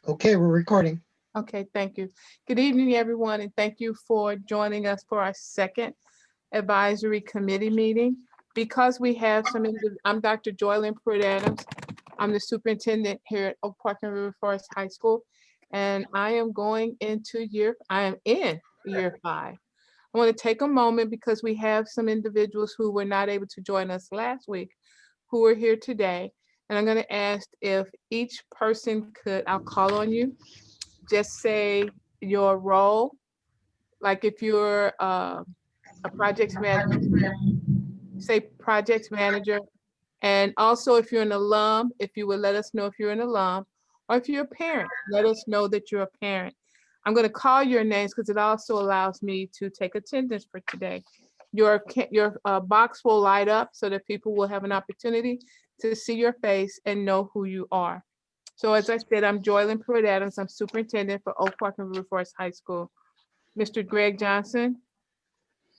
Okay, we're recording. Okay, thank you. Good evening, everyone, and thank you for joining us for our second advisory committee meeting. Because we have I'm Dr. Joylyn Pruitt-Adams. I'm the superintendent here at Oak Park and River Forest High School, and I am in year 5. I want to take a moment because we have some individuals who were not able to join us last week who are here today. And I'm going to ask if each person could, I'll call on you, just say your role. Like if you're a project manager, say project manager. And also if you're an alum, if you would let us know if you're an alum, or if you're a parent, let us know that you're a parent. I'm going to call your names because it also allows me to take attendance for today. Your box will light up so that people will have an opportunity to see your face and know who you are. So as I said, I'm Joylyn Pruitt-Adams. I'm superintendent for Oak Park and River Forest High School. Mr. Greg Johnson.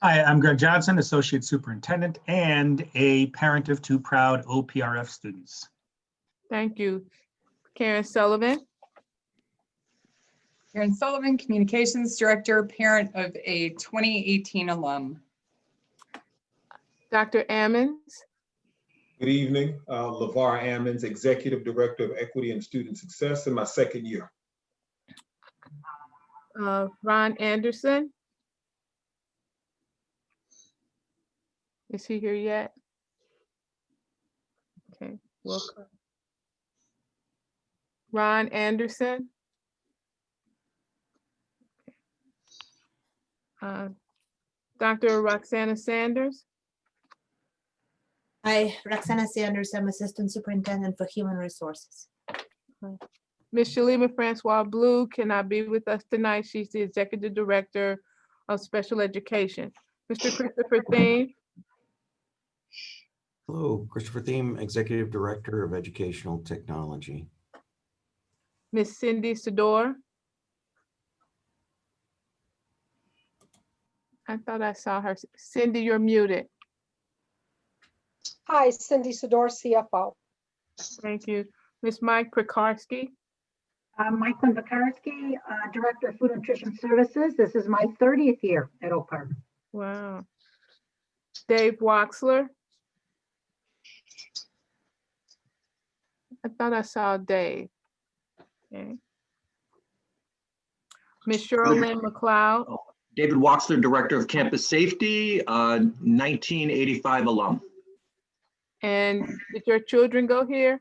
Hi, I'm Greg Johnson, Associate Superintendent and a parent of 2 proud OPRF students. Thank you. Karen Sullivan. Karen Sullivan, Communications Director, parent of a 2018 alum. Dr. Ammons. Good evening, LeVar Ammons, Executive Director of Equity and Student Success in my 2nd year. Ron Anderson. Is he here yet? Okay, welcome. Ron Anderson. Dr. Roxana Sanders. Hi, Roxana Sanders. I'm Assistant Superintendent for Human Resources. Ms. Shalima Francois Blue cannot be with us tonight. She's the Executive Director of Special Education. Mr. Christopher Thiem. Hello, Christopher Thiem, Executive Director of Educational Technology. Ms. Cindy Sedor. I thought I saw her. Cindy, you're muted. Hi, Cindy Sedor, CFO. Thank you. Ms. Mike Prikarsky. I'm Michael Bakarski, Director of Food and Nutrition Services. This is my 30th year at Oak Park. Wow. Dave Waxler. I thought I saw Dave. Okay. Ms. Sherilyn McLeod. David Waxler, Director of Campus Safety, 1985 alum. And did your children go here?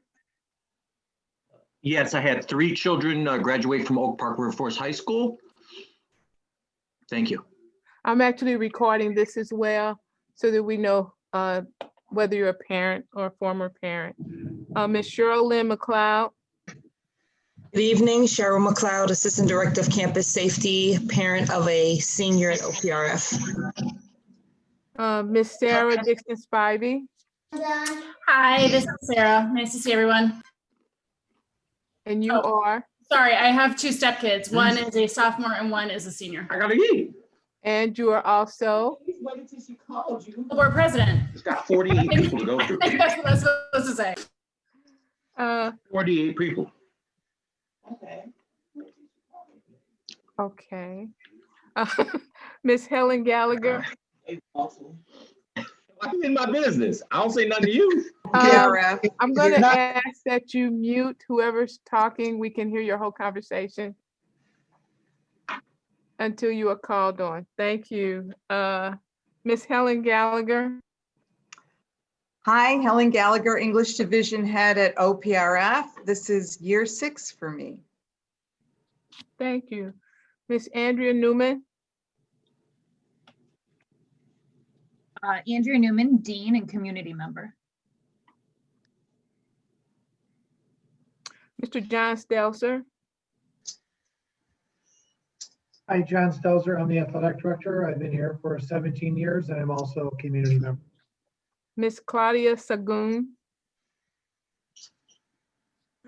Yes, I had 3 children graduate from Oak Park River Forest High School. Thank you. I'm actually recording this as well so that we know whether you're a parent or a former parent. Ms. Sherilyn McLeod. Good evening, Cheryl McLeod, Assistant Director of Campus Safety, parent of a senior at OPRF. Ms. Sarah Dixon Spivey. Hi, this is Sarah. Nice to see everyone. And you are? Sorry, I have 2 stepkids. One is a sophomore and one is a senior. I gotta eat. And you are also? Board president. It's got 48 people to go through. I think that's what I was supposed to say. 48 people. Okay. Miss Helen Gallagher. I'm in my business. I don't say nothing to you. I'm going to ask that you mute whoever's talking. We can hear your whole conversation until you are called on. Thank you. Miss Helen Gallagher. Hi, Helen Gallagher, English Division Head at OPRF. This is year 6 for me. Thank you. Miss Andrea Newman. Andrea Newman, Dean and Community Member. Mr. John Stelzer. Hi, John Stelzer. I'm the Athletic Director. I've been here for 17 years and I'm also a community member. Miss Claudia Sagoon.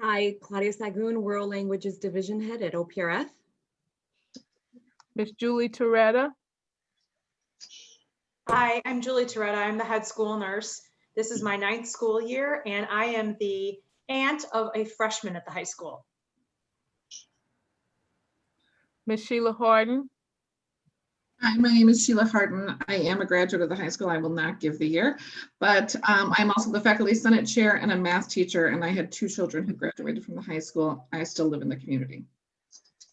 Hi, Claudia Sagoon, World Languages Division Head at OPRF. Miss Julie Toretta. Hi, I'm Julie Toretta. I'm the head school nurse. This is my 9th school year, and I am the aunt of a freshman at the high school. Ms. Sheila Harden. Hi, my name is Sheila Harden. I am a graduate of the high school. I will not give the year, but I'm also the faculty senate chair and a math teacher, and I had 2 children who graduated from the high school. I still live in the community.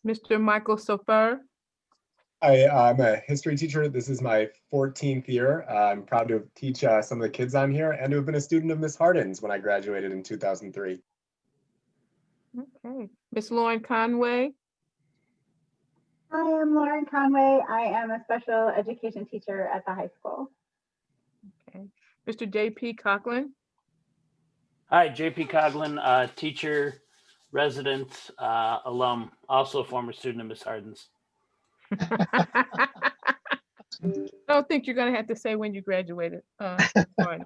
Mr. Michael Sofer. I'm a history teacher. This is my 14th year. I'm proud to teach some of the kids on here and to have been a student of Miss Harden's when I graduated in 2003. Okay. Ms. Lauren Conway. Hi, I'm Lauren Conway. I am a special education teacher at the high school. Okay. Mr. JP Coughlin. Hi, JP Coughlin, teacher, resident, alum, also a former student of Miss Harden's. I don't think you're going to have to say when you graduated. Mr.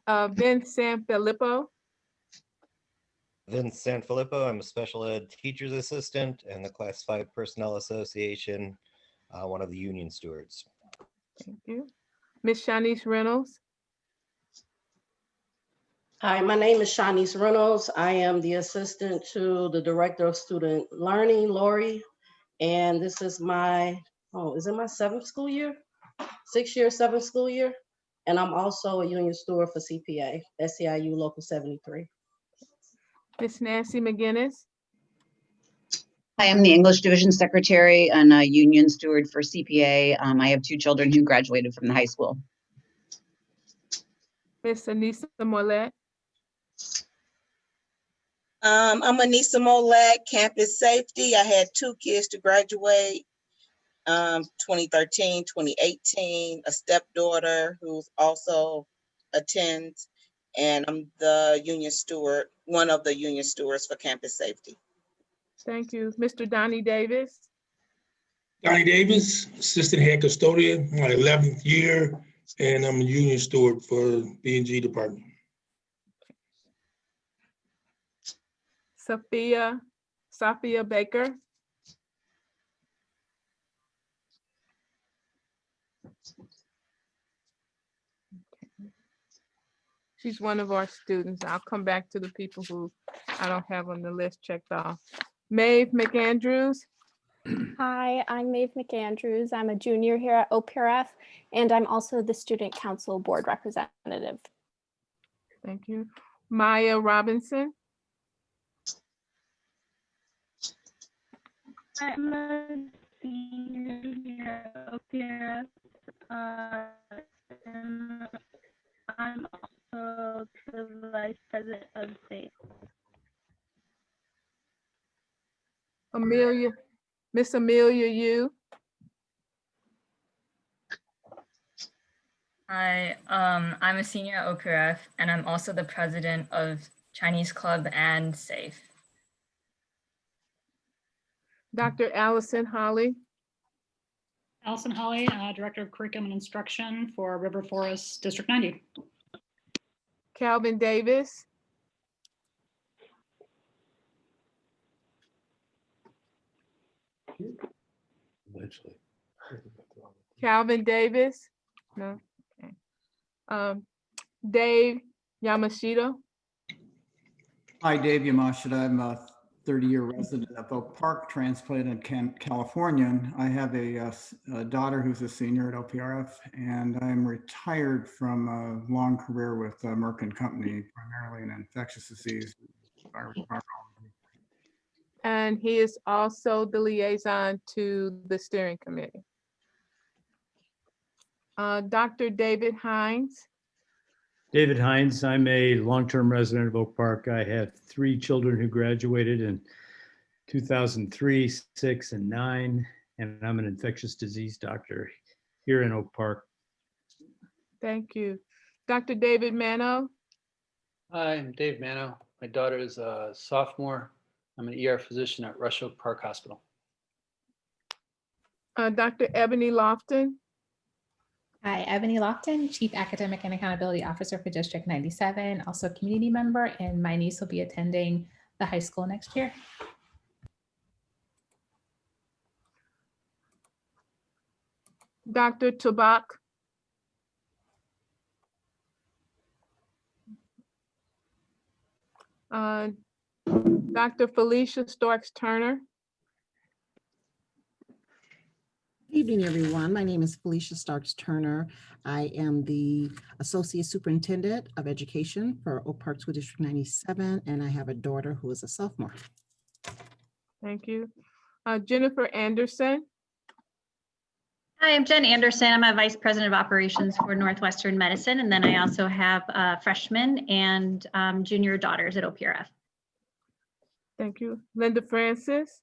Ben Sanfilippo. Vince Sanfilippo, I'm a special ed teacher's assistant and the Class 5 Personnel Association, one of the union stewards. Thank you. Ms. Shanice Reynolds. Hi, my name is Shanice Reynolds. I am the assistant to the Director of Student Learning, Lori, and this is my, is it my 7th school year? 6th year, 7th school year? And I'm also a union steward for CPA, SEIU Local 73. Ms. Nancy McGinnis. I am the English Division Secretary and a union steward for CPA. I have 2 children who graduated from the high school. Ms. Anissa Mollett. I'm Anissa Mollett, campus safety. I had 2 kids to graduate, 2013, 2018, a stepdaughter who also attends, and I'm the union steward, one of the union stewards for campus safety. Thank you. Mr. Donnie Davis. Donnie Davis, assistant head custodian, my 11th year, and I'm a union steward for B&G department. Sophia Baker. She's one of our students. I'll come back to the people who I don't have on the list checked off. Maeve McAndrews. Hi, I'm Maeve McAndrews. I'm a junior here at OPRF, and I'm also the Student Council Board Representative. Thank you. Maya Robinson. I'm a senior here at OPRF, and I'm also the Vice President of State. Miss Amelia Yu. Hi, I'm a senior at OPRF, and I'm also the president of Chinese Club and SAFE. Dr. Allison Holly. Allison Holly, Director of Curriculum and Instruction for River Forest District 90. Calvin Davis. Eventually. Calvin Davis. No. Okay. Dave Yamashita. Hi, Dave Yamashita. I'm a 30-year resident of Oak Park, transplanted Californian. I have a daughter who's a senior at OPRF, and I'm retired from a long career with Merck & Company, primarily in infectious disease. And he is also the liaison to the steering committee. Dr. David Hines. David Hines, I'm a long-term resident of Oak Park. I have 3 children who graduated in 2003, 6, and 9, and I'm an infectious disease doctor here in Oak Park. Thank you. Dr. David Mano. Hi, I'm Dave Mano. My daughter is a sophomore. I'm an ER physician at Rush Oak Park Hospital. Dr. Ebony Lofton. Hi, Ebony Lofton, Chief Academic and Accountability Officer for District 97, also a community member, and my niece will be attending the high school next year. Dr. Tabak Dr. Felicia Starks Turner. Good evening, everyone. My name is Felicia Starks Turner. I am the Associate Superintendent of Education for Oak Park School District 97, and I have a daughter who is a sophomore. Thank you. Jennifer Anderson. Hi, I'm Jen Anderson. I'm a Vice President of Operations for Northwestern Medicine, and then I also have freshmen and junior daughters at OPRF. Thank you. Linda Francis.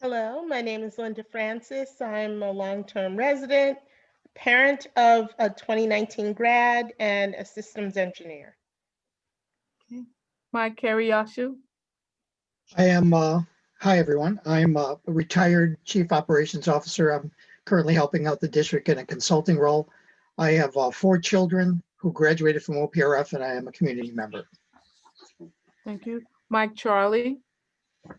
Hello, my name is Linda Francis. I'm a long-term resident, parent of a 2019 grad, and a systems engineer. Okay. Mike Karyashu. I am, hi everyone. I'm a retired Chief Operations Officer. I'm currently helping out the district in a consulting role. I have 4 children who graduated from OPRF, and I am a community member. Thank you. Mike Charlie. I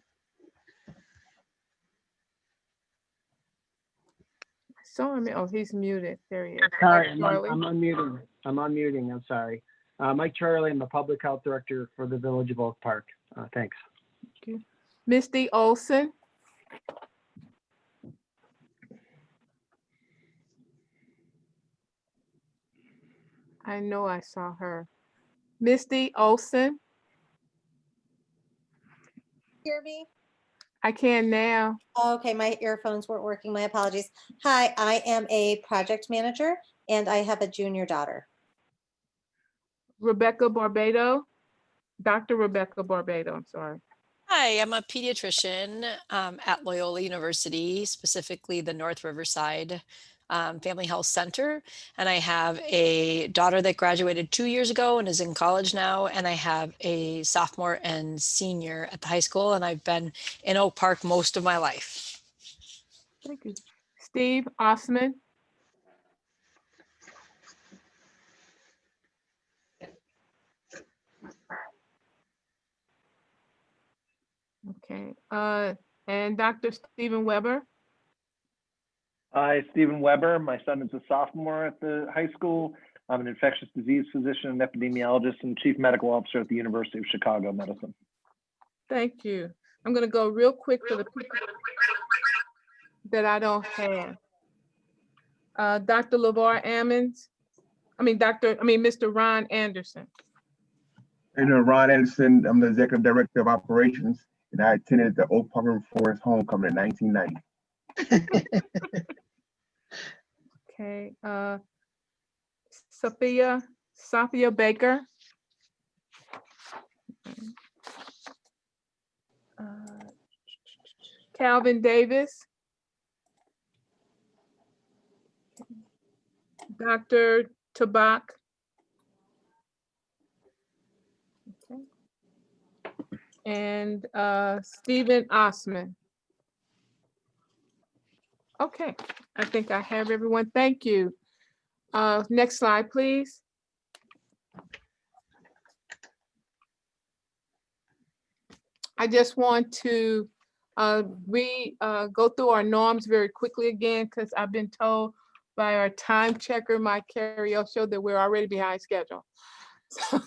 saw him. Oh, he's muted. There he is. Sorry, Mike I'm Charlie. unmuting. I'm unmuting. I'm sorry. Mike Charlie, I'm the Public Health Director for the Village of Oak Park. Thanks. Thank you. Misty Olson. I know I saw her. Misty Olson. Hear me? I can now. Okay, my earphones weren't working. My apologies. Hi, I am a project manager and I have a junior daughter. Rebecca Barbado. Dr. Rebecca Barbado, I'm sorry. Hi, I'm a pediatrician at Loyola University, specifically the North Riverside Family Health Center. And I have a daughter that graduated 2 years ago and is in college now. And I have a sophomore and senior at the high school. And I've been in Oak Park most of my life. Thank you. Steve Osman. Okay, and Dr. Stephen Weber. Hi, Stephen Weber. My son is a sophomore at the high school. I'm an infectious disease physician and epidemiologist and chief medical officer at the University of Chicago Medicine. Thank you. I'm going to go real quick for the people that I don't have. Dr. LeVar Ammons. Mr. Ron Anderson. Ron Anderson. I'm the Executive Director of Operations, and I attended the Oak Park River Forest Homecoming in 1990. Okay, Sophia Baker. Calvin Davis. Dr. Tabak. Okay. And Stephen Osman. Okay, I think I have everyone. Thank you. Next slide, please. I just want to go through our norms very quickly again, because I've been told by our time checker, Mike Carriosho, that we're already behind schedule. So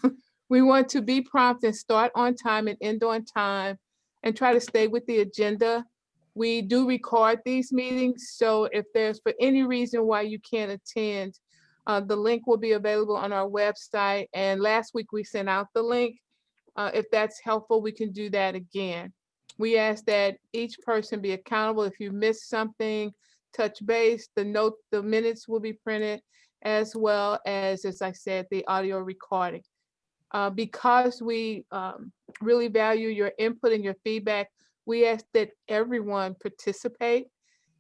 we want to be prompt and start on time and end on time and try to stay with the agenda. We do record these meetings, so if there's for any reason why you can't attend, the link will be available on our website. And last week we sent out the link. If that's helpful, we can do that again. We ask that each person be accountable. If you miss something, touch base. The minutes will be printed, as well as I said, the audio recording. Because we really value your input and your feedback, we ask that everyone participate.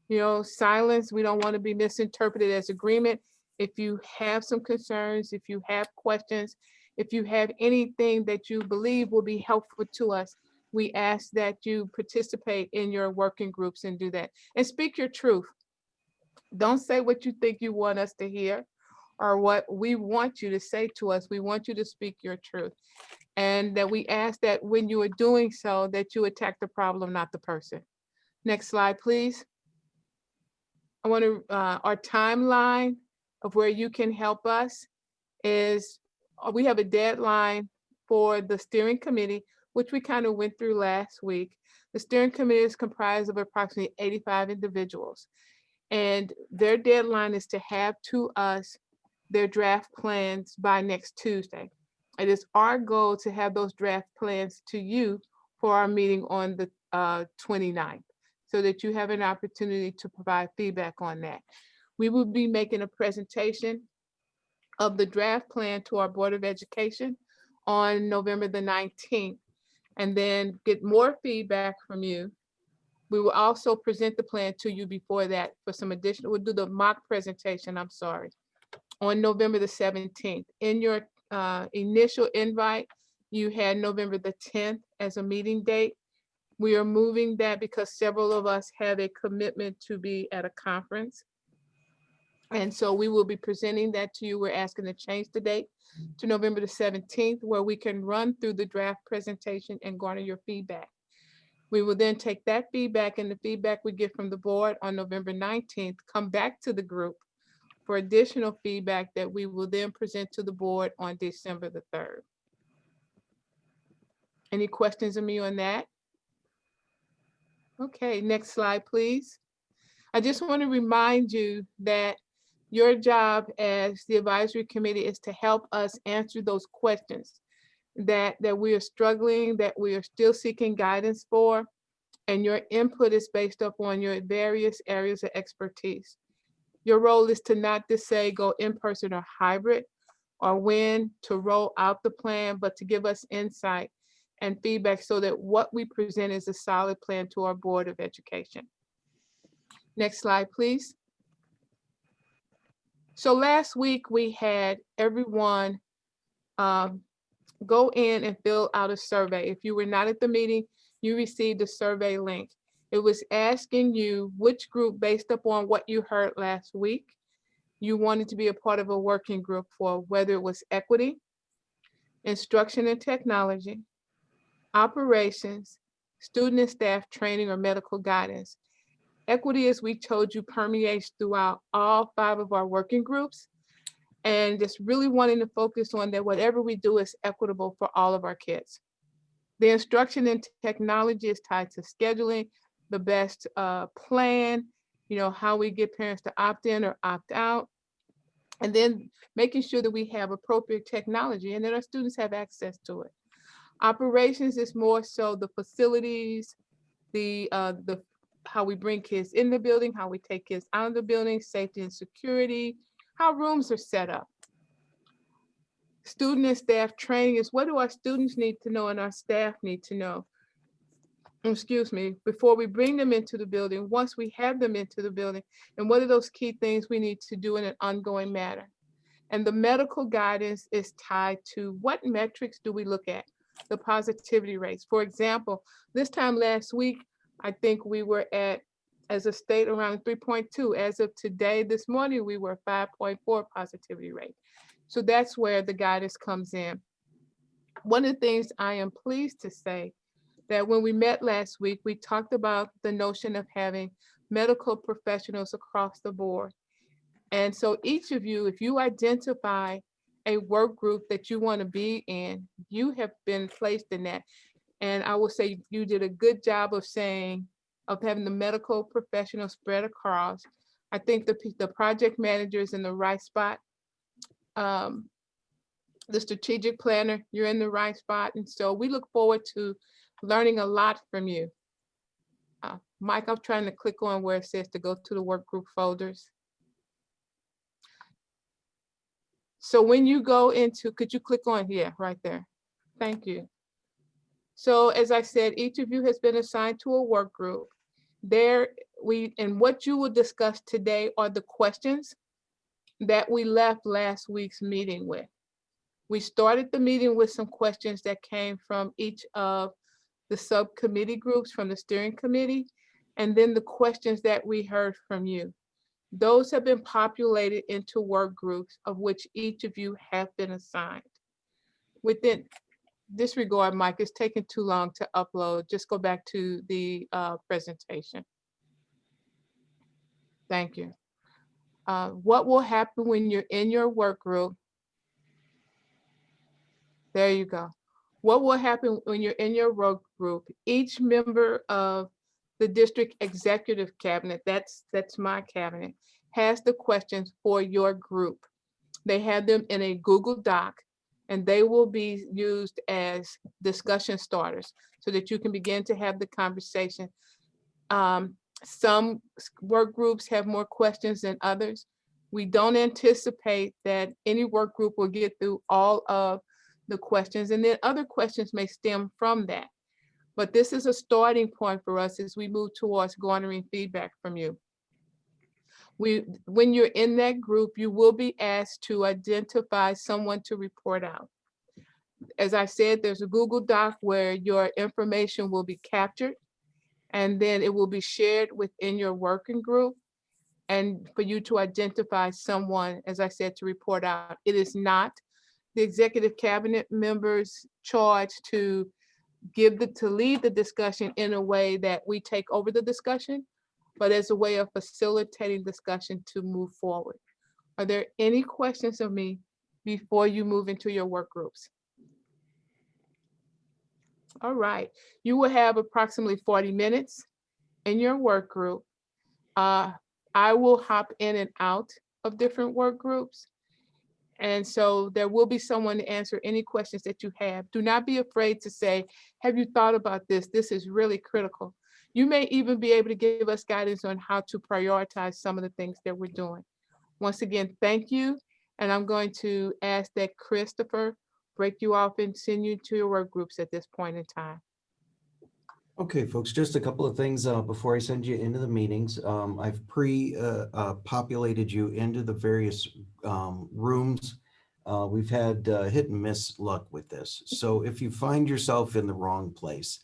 You know, silence, we don't want to be misinterpreted as agreement. If you have some concerns, if you have questions, if you have anything that you believe will be helpful to us, we ask that you participate in your working groups and do that. And speak your truth. Don't say what you think you want us to hear or what we want you to say to us. We want you to speak your truth. And that we ask that when you are doing so, that you attack the problem, not the person. Next slide, please. I want to, our timeline of where you can help us is, we have a deadline for the steering committee, which we kind of went through last week. The steering committee is comprised of approximately 85 individuals, and their deadline is to have to us their draft plans by next Tuesday. It is our goal to have those draft plans to you for our meeting on the 29th, so that you have an opportunity to provide feedback on that. We will be making a presentation of the draft plan to our Board of Education on November the 19th, and then get more feedback from you. We will also present the plan to you before that for some additional, we'll do the mock presentation, I'm sorry, on November the 17th. In your initial invite, you had November the 10th as a meeting date. We are moving that because several of us have a commitment to be at a conference. And so we will be presenting that to you. We're asking to change the date to November the 17th, where we can run through the draft presentation and garner your feedback. We will then take that feedback and the feedback we get from the board on November 19th, come back to the group for additional feedback that we will then present to the board on December the 3rd. Any questions of me on that? Okay, next slide, please. I just want to remind you that your job as the advisory committee is to help us answer those questions that we are struggling, that we are still seeking guidance for, and your input is based upon your various areas of expertise. Your role is to not just say go in person or hybrid, or when to roll out the plan, but to give us insight and feedback so that what we present is a solid plan to our Board of Education. Next slide, please. So last week we had everyone go in and fill out a survey. If you were not at the meeting, you received a survey link. It was asking you which group, based upon what you heard last week, you wanted to be a part of a working group for, whether it was equity, instruction and technology, operations, student and staff training, or medical guidance. Equity, as we told you, permeates throughout all 5 of our working groups, and just really wanting to focus on that whatever we do is equitable for all of our kids. The instruction and technology is tied to scheduling, the best plan, how we get parents to opt in or opt out, and then making sure that we have appropriate technology and that our students have access to it. Operations is more so the facilities, the how we bring kids in the building, how we take kids out of the building, safety and security, how rooms are set up. Student and staff training is what do our students need to know and our staff need to know, before we bring them into the building, once we have them into the building, and what are those key things we need to do in an ongoing manner. And the medical guidance is tied to what metrics do we look at, the positivity rates. For example, this time last week, I think we were at, as a state, around 3.2. As of today, this morning, we were 5.4 positivity rate. So that's where the guidance comes in. One of the things I am pleased to say that when we met last week, we talked about the notion of having medical professionals across the board. And so each of you, if you identify a work group that you want to be in, you have been placed in that. And I will say you did a good job of having the medical professionals spread across. I think the project manager is in the right spot. The strategic planner, you're in the right spot. And so we look forward to learning a lot from you. Mike, I'm trying to click on where it says to go to the work group folders. So when you go into, could you click on here, right there? Thank you. So as I said, each of you has been assigned to a work group. And what you will discuss today are the questions that we left last week's meeting with. We started the meeting with some questions that came from each of the subcommittee groups from the steering committee, and then the questions that we heard from you. Those have been populated into work groups of which each of you have been assigned. Within this regard, Mike, it's taking too long to upload. Just go back to the presentation. Thank you. What will happen when you're in your work group? There you go. What will happen when you're in your work group, each member of the district executive cabinet, that's my cabinet, has the questions for your group. They have them in a Google Doc, and they will be used as discussion starters so that you can begin to have the conversation. Some work groups have more questions than others. We don't anticipate that any work group will get through all of the questions, and then other questions may stem from that. But this is a starting point for us as we move towards garnering feedback from you. When you're in that group, you will be asked to identify someone to report out. As I said, there's a Google Doc where your information will be captured, and then it will be shared within your working group, and for you to identify someone, as I said, to report out. It is not the executive cabinet members' charge to lead the discussion in a way that we take over the discussion, but as a way of facilitating discussion to move forward. Are there any questions of me before you move into your work groups? All right, you will have approximately 40 minutes in your work group. I will hop in and out of different work groups. And so there will be someone to answer any questions that you have. Do not be afraid to say, have you thought about this? This is really critical. You may even be able to give us guidance on how to prioritize some of the things that we're doing. Once again, thank you. And I'm going to ask that Christopher break you off and send you to your work groups at this point in time. Okay, folks, just a couple of things before I send you into the meetings. I've populated you into the various rooms. We've had hit and miss luck with this. So if you find yourself in the wrong place,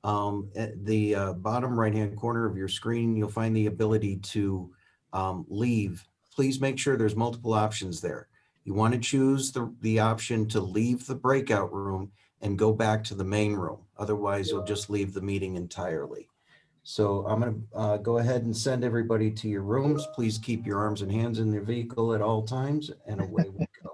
at the bottom right-hand corner of your screen, you'll find the ability to leave. Please make sure there's multiple options there. You want to choose the option to leave the breakout room and go back to the main room. Otherwise, you'll just leave the meeting entirely. So I'm going to go ahead and send everybody to your rooms. Please keep your arms and hands in your vehicle at all times, and away we go.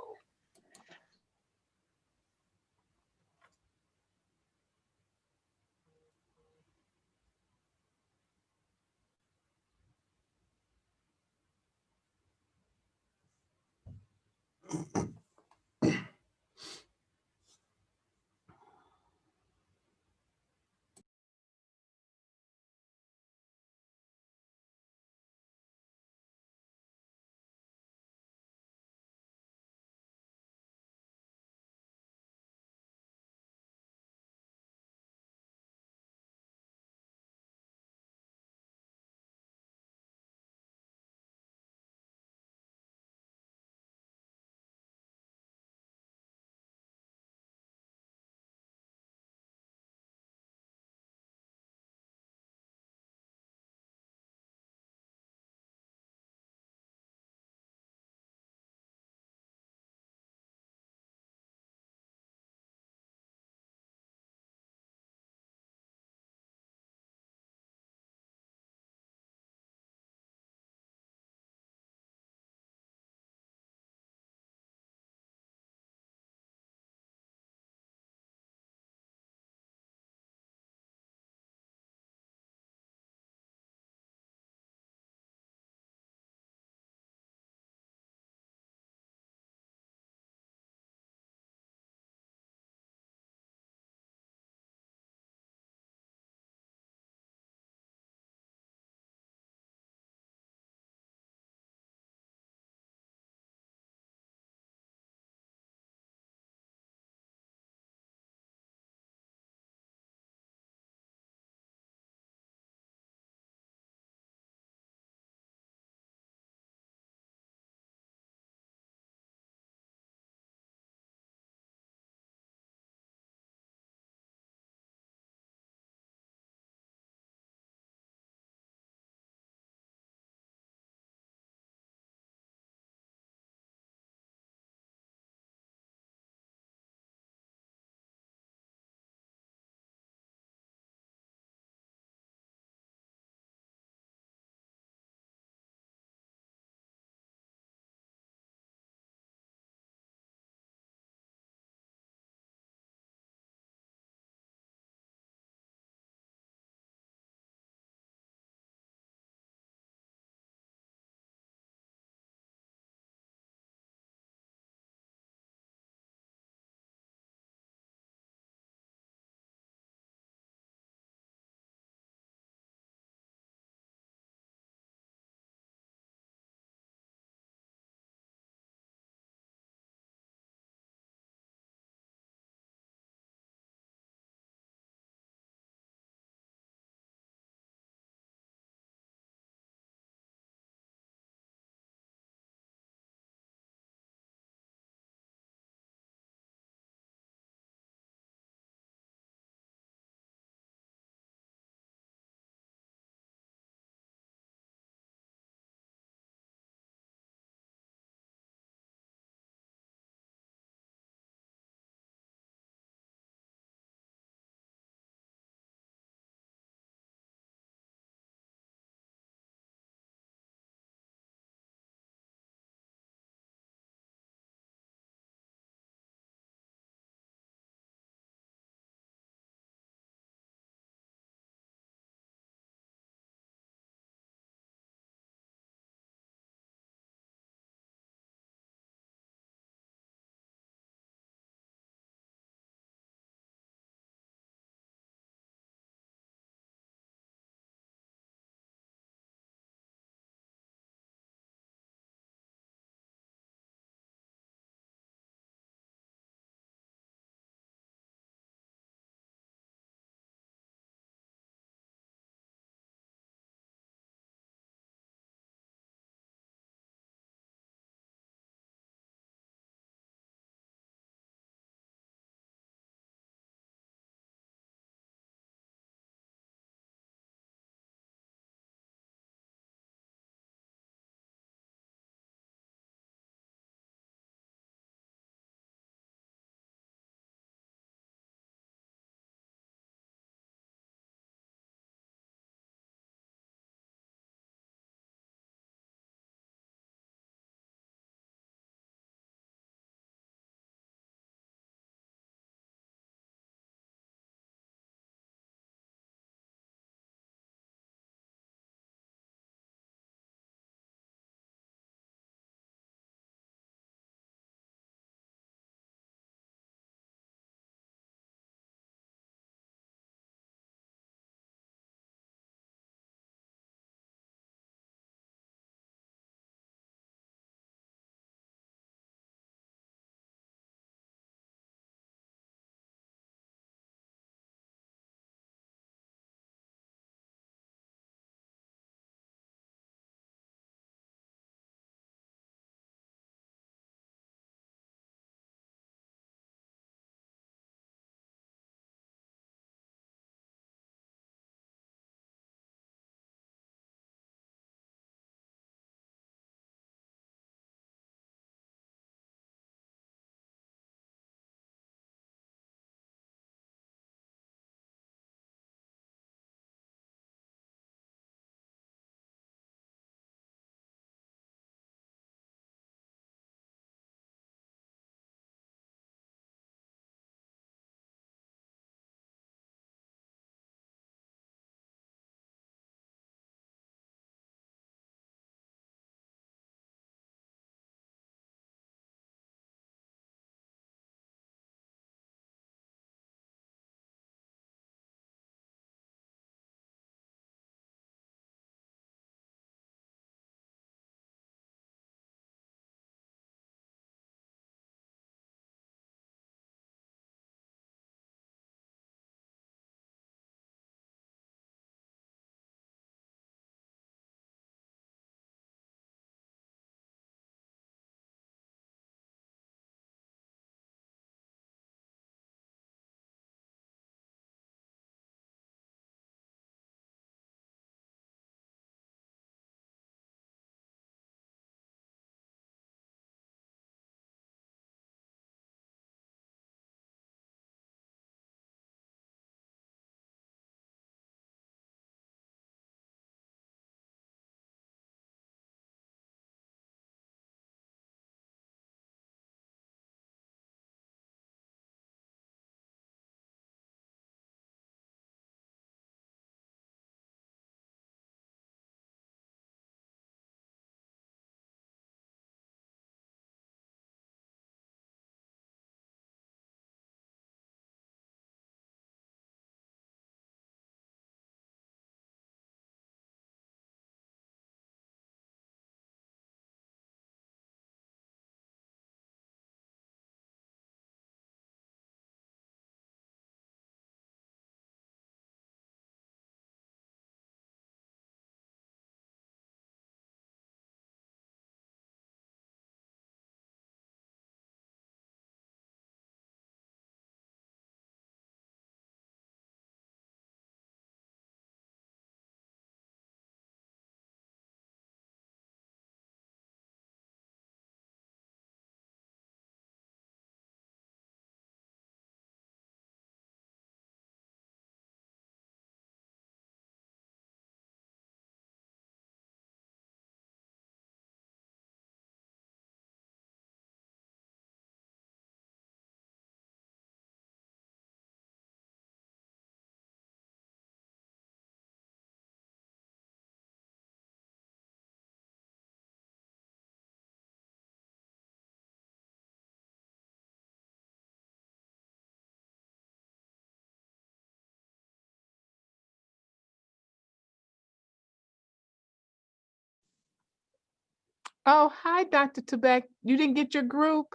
Oh, hi, Dr. Tebek. You didn't get your group?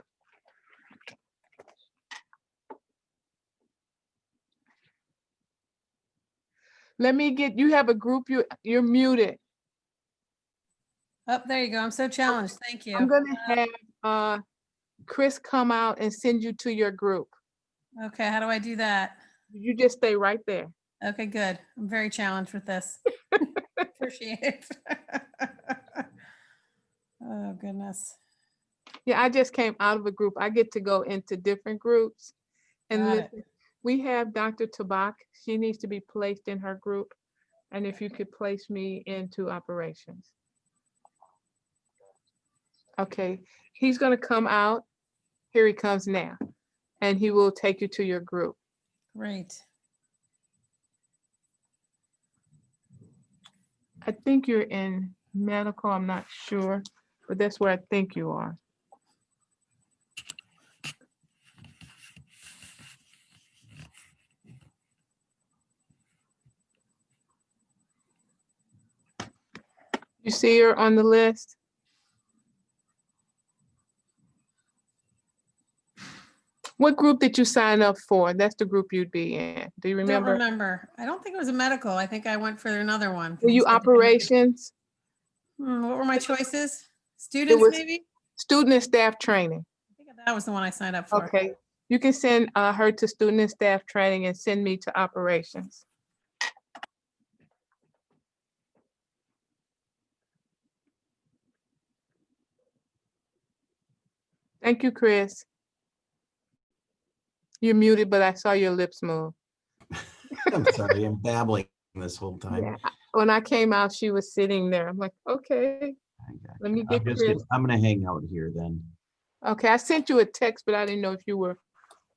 Let me get, you have a group, you're muted. Oh, there you go. I'm so challenged. Thank you. I'm gonna have Chris come out and send you to your group. Okay, how do I do that? You just stay right there. Okay, good. I'm very challenged with this. Appreciate it. Oh, goodness. Yeah, I just came out of a group. I get to go into different groups. And Got it. listen, we have Dr. Tabak. She needs to be placed in her group. And if you could place me into operations. Okay, he's gonna come out. Here he comes now. And he will take you to your group. Great. I think you're in medical, I'm not sure, but that's where I think you are. You see her on the list? What group did you sign up for? That's the group you'd be in. Do you Don't remember? remember. I don't think it was a medical. I think I went for another one. Were you operations? What were my choices? It Students, was maybe? student and staff training. I think that was the one I signed up for. Okay, you can send her to student and staff training and send me to operations. Thank you, Chris. You're muted, but I saw your lips move. I'm sorry, I'm babbling this whole time. Yeah. When I came out, she was sitting there. I'm like, okay, let me get Chris. I'm gonna hang out here then. Okay, I sent you a text, but I didn't know if you were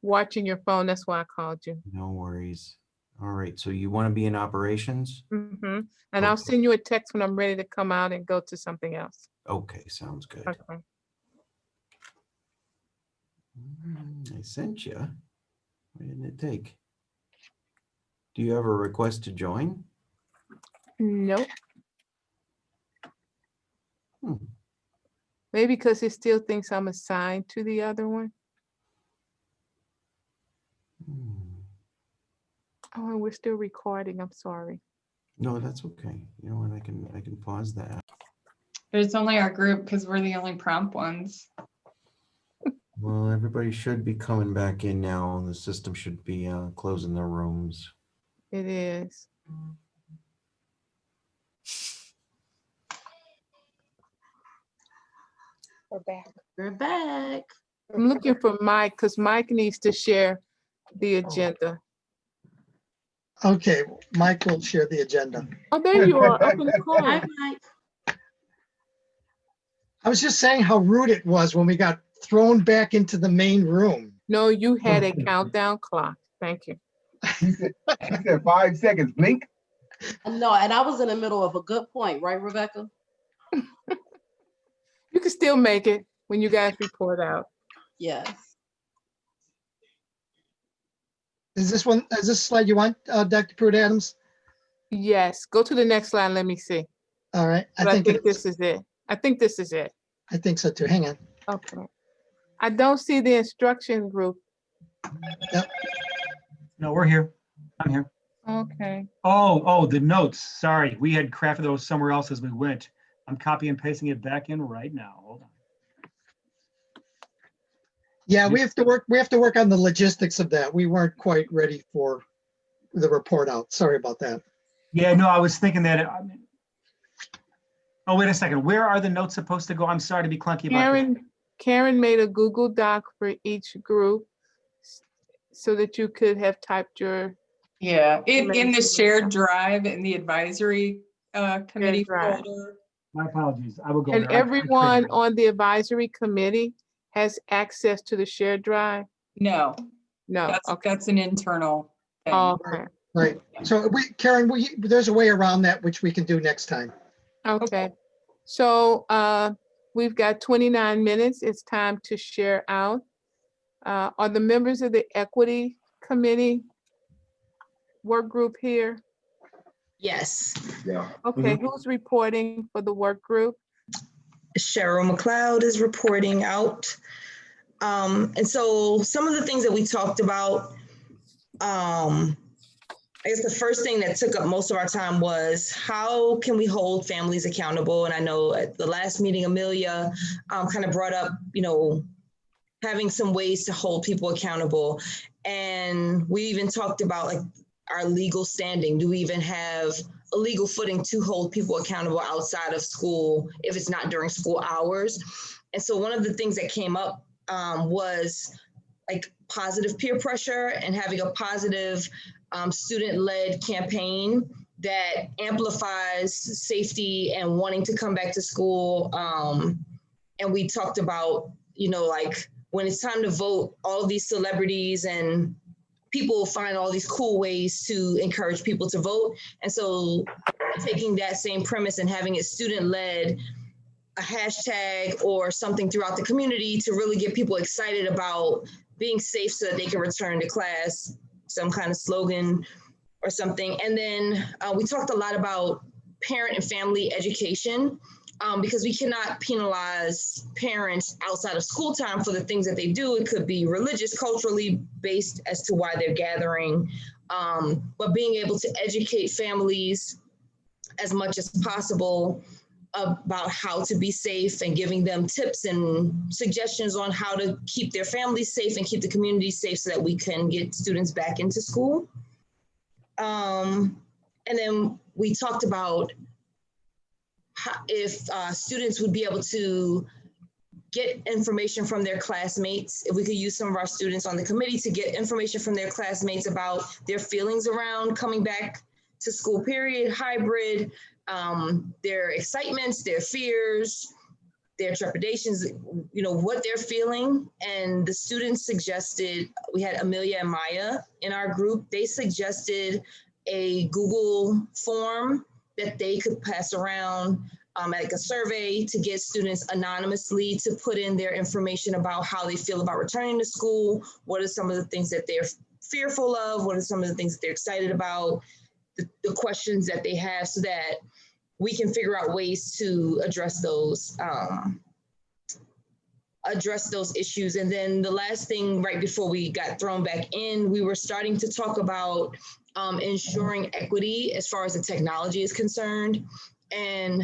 watching your phone. That's why I called you. No worries. All right, so you want to be in operations? Mm-hmm. And I'll send you a text when I'm ready to come out and go to something else. Okay, sounds good. Okay. I sent you. Why didn't it take? Do you have a request to join? Nope. Hmm. Maybe because it still thinks I'm assigned to the other one. Oh, and we're still recording. I'm sorry. No, that's okay. You know what? I can pause that. But it's only our group because we're the only prompt ones. Well, everybody should be coming back in now. The system should be closing their rooms. It is. We're back. We're back. I'm looking for Mike because Mike needs to share the agenda. Okay, Mike will share the agenda. Oh, there you are, up in the corner. Hi, Mike. I was just saying how rude it was when we got thrown back into the main room. No, you had a countdown clock. Thank you. She said 5 seconds, blink. No, and I was in the middle of a good point, right, Rebecca? You can still make it when you guys report out. Yes. Is this slide you want, Dr. Pruitt-Adams? Yes, go to the next slide. Let me see. All right, I think this is it. I think this is it. I think so too. Hang on. Okay. I don't see the instruction group. Yep. No, we're here. I'm here. Okay. Oh, the notes. Sorry, we had crafted those somewhere else as we went. I'm copy and pasting it back in right now. Hold on. Yeah, we have to work on the logistics of that. We weren't quite ready for the report out. Sorry about that. Yeah, no, I was thinking that. Oh, wait a second. Where are the notes supposed to go? I'm sorry to be clunky about this. Karen made a Google Doc for each group so that you could have typed your. Yeah, in the shared drive in the advisory committee folder. My apologies. I will go And there. everyone on the advisory committee has access to the shared drive? No. No. That's an internal thing. Okay. Right. So Karen, there's a way around that which we can do next time. Okay. So we've got 29 minutes. It's time to share out. Are the members of the equity committee work group here? Yes. Yeah. Okay, who's reporting for the work group? Cheryl McLeod is reporting out. And so some of the things that we talked about, I guess the first thing that took up most of our time was how can we hold families accountable? And I know at the last meeting, Amelia kind of brought up, having some ways to hold people accountable. And we even talked about like our legal standing. Do we even have a legal footing to hold people accountable outside of school if it's not during school hours? And so one of the things that came up was like positive peer pressure and having a positive student-led campaign that amplifies safety and wanting to come back to school. And we talked about, like when it's time to vote, all of these celebrities and people find all these cool ways to encourage people to vote. And so taking that same premise and having it student-led, a hashtag or something throughout the community to really get people excited about being safe so that they can return to class, some kind of slogan or something. And then we talked a lot about parent and family education because we cannot penalize parents outside of school time for the things that they do. It could be religious, culturally based as to why they're gathering, but being able to educate families as much as possible about how to be safe and giving them tips and suggestions on how to keep their families safe and keep the community safe so that we can get students back into school. And then we talked about if students would be able to get information from their classmates, if we could use some of our students on the committee to get information from their classmates about their feelings around coming back to school, period, hybrid, their excitements, their fears, their trepidations, what they're feeling. And the students suggested, we had Amelia and Maya in our group, they suggested a Google form that they could pass around, like a survey to get students anonymously to put in their information about how they feel about returning to school. What are some of the things that they're fearful of? What are some of the things that they're excited about? The questions that they have so that we can figure out ways to address those issues. And then the last thing right before we got thrown back in, we were starting to talk about ensuring equity as far as the technology is concerned. And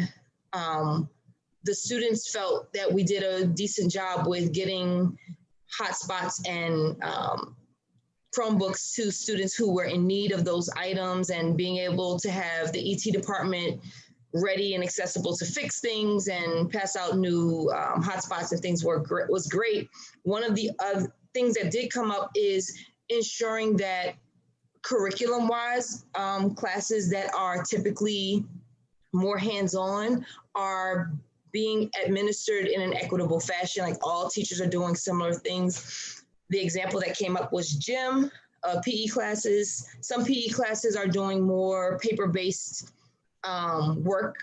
the students felt that we did a decent job with getting hotspots and Chromebooks to students who were in need of those items, and being able to have the ET department ready and accessible to fix things and pass out new hotspots and things was great. One of the things that did come up is ensuring that curriculum-wise, classes that are typically more hands-on are being administered in an equitable fashion. Like all teachers are doing similar things. The example that came up was gym, PE classes. Some PE classes are doing more paper-based work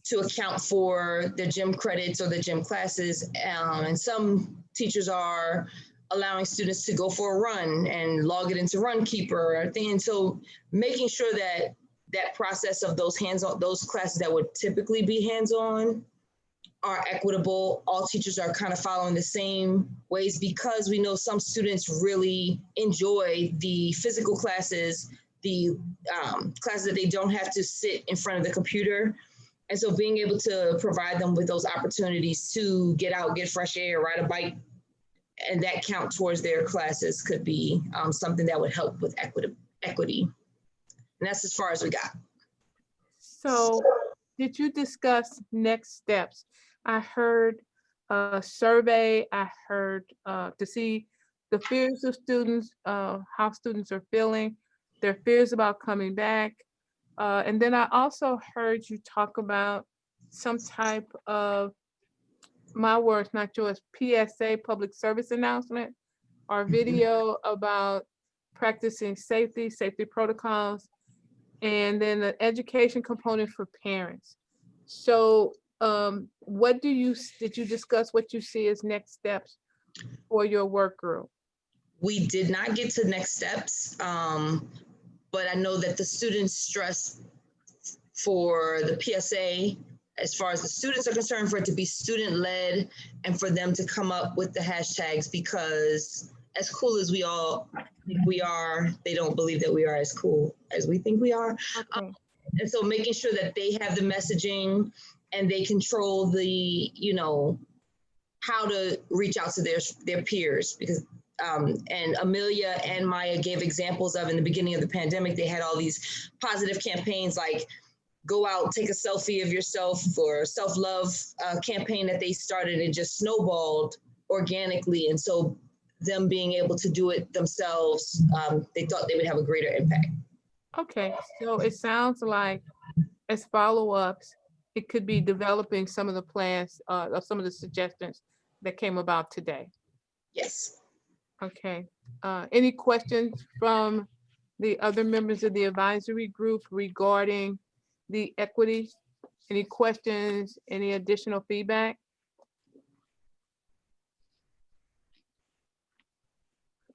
to account for the gym credits or the gym classes. And some teachers are allowing students to go for a run and log it into Runkeeper. And so making sure that that process of those hands-on, those classes that would typically be hands-on are equitable. All teachers are kind of following the same ways, because we know some students really enjoy the physical classes, the classes that they don't have to sit in front of the computer. And so being able to provide them with those opportunities to get out, get fresh air, ride a bike, and that count towards their classes could be something that would help with equity. And that's as far as we got. So did you discuss next steps? I heard a survey, I heard to see the fears of students, how students are feeling, their fears about coming back. And then I also heard you talk about some type of, my words, not yours, PSA, public service announcement, or video about practicing safety protocols, and then the education component for parents. So what did you discuss what you see as next steps for your work group? We did not get to next steps, but I know that the students' stress for the PSA as far as the students are concerned, for it to be student-led and for them to come up with the hashtags, because as cool as we all think we are, they don't believe that we are as cool as we think we are. Okay. And so making sure that they have the messaging and they control the, you know, how to reach out to their peers, because and Amelia and Maya gave examples of in the beginning of the pandemic, they had all these positive campaigns like go out, take a selfie of yourself, or self-love campaign that they started, and just snowballed organically. And so them being able to do it themselves, they thought they would have a greater impact. Okay, so it sounds like as follow-ups, it could be developing some of the plans, or some of the suggestions that came about today. Yes. Okay, any questions from the other members of the advisory group regarding the equity? Any questions, any additional feedback?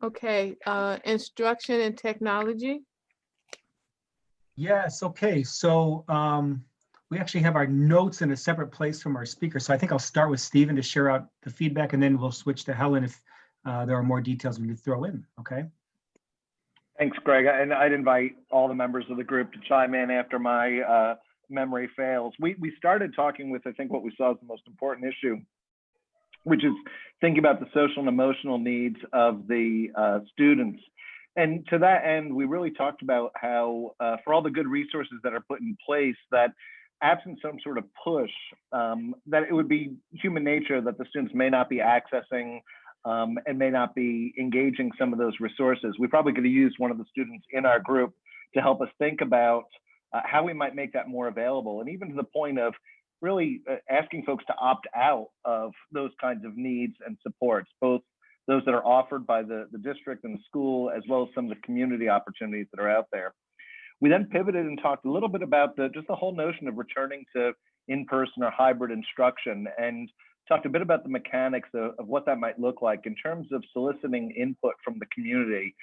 Okay, instruction and technology. Yes, okay, so we actually have our notes in a separate place from our speaker. So I think I'll start with Stephen to share out the feedback, and then we'll switch to Helen if there are more details we need to throw in, okay? Thanks, Greg. And I'd invite all the members of the group to chime in after my memory fails. We started talking with, I think, what we saw as the most important issue, which is thinking about the social and emotional needs of the students. And to that end, we really talked about how for all the good resources that are put in place, that absent some sort of push, that it would be human nature that the students may not be accessing and may not be engaging some of those resources. We probably could have used one of the students in our group to help us think about how we might make that more available. And even to the point of really asking folks to opt out of those kinds of needs and supports, both those that are offered by the district and the school, as well as some of the community opportunities that are out there. We then pivoted and talked a little bit about just the whole notion of returning to in-person or hybrid instruction, and talked a bit about the mechanics of what that might look like in terms of soliciting input from the community.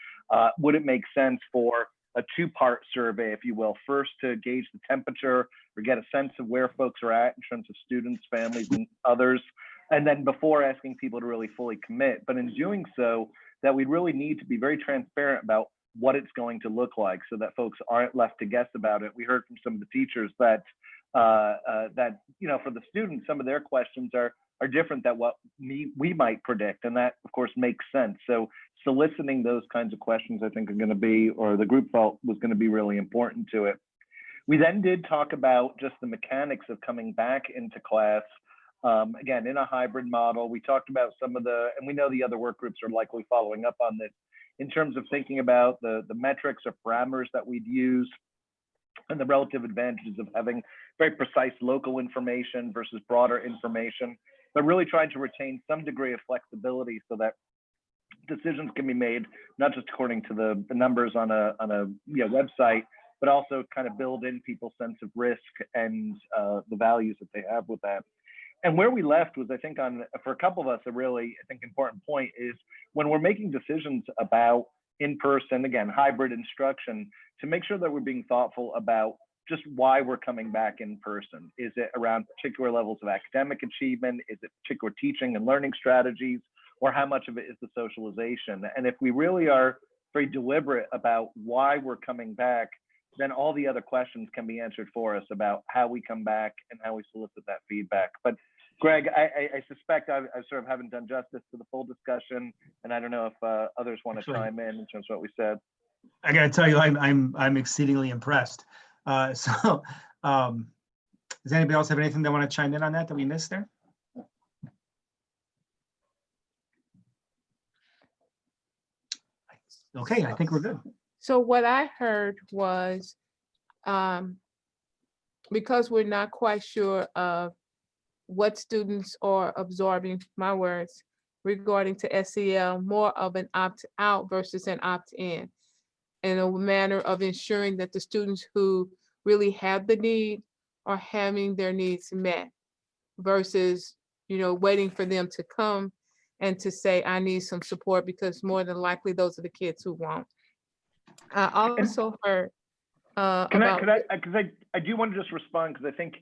Would it make sense for a two-part survey, if you will, first to gauge the temperature or get a sense of where folks are at in terms of students, families, and others, and then before asking people to really fully commit. But in doing so, that we really need to be very transparent about what it's going to look like so that folks aren't left to guess about it. We heard from some of the teachers that you know, for the students, some of their questions are different than what we might predict, and that of course makes sense. So soliciting those kinds of questions, I think, are going to be, or the group felt was going to be really important to it. We then did talk about just the mechanics of coming back into class, again, in a hybrid model. We talked about some of the, and we know the other work groups are likely following up on this, in terms of thinking about the metrics or parameters that we'd use, and the relative advantages of having very precise local information versus broader information, but really trying to retain some degree of flexibility so that decisions can be made not just according to the numbers on a website, but also kind of build in people's sense of risk and the values that they have with that. And where we left was, I think, for a couple of us, a really, I think, important point is when we're making decisions about in-person, again, hybrid instruction, to make sure that we're being thoughtful about just why we're coming back in person. Is it around particular levels of academic achievement? Is it particular teaching and learning strategies? Or how much of it is the socialization? And if we really are very deliberate about why we're coming back, then all the other questions can be answered for us about how we come back and how we solicit that feedback. But Greg, I suspect I sort of haven't done justice to the full discussion, and I don't know if others want to chime in terms of what we said. I got to tell you, I'm exceedingly impressed. Does anybody else have anything they want to chime in on that we missed there? Okay, I think we're good. So what I heard was, because we're not quite sure of what students are absorbing, my words, regarding to SEL, more of an opt-out versus an opt-in, in a manner of ensuring that the students who really have the need are having their needs met, versus, waiting for them to come and to say, I need some support, because more than likely those are the kids who won't. I also heard I do want to just respond, because I think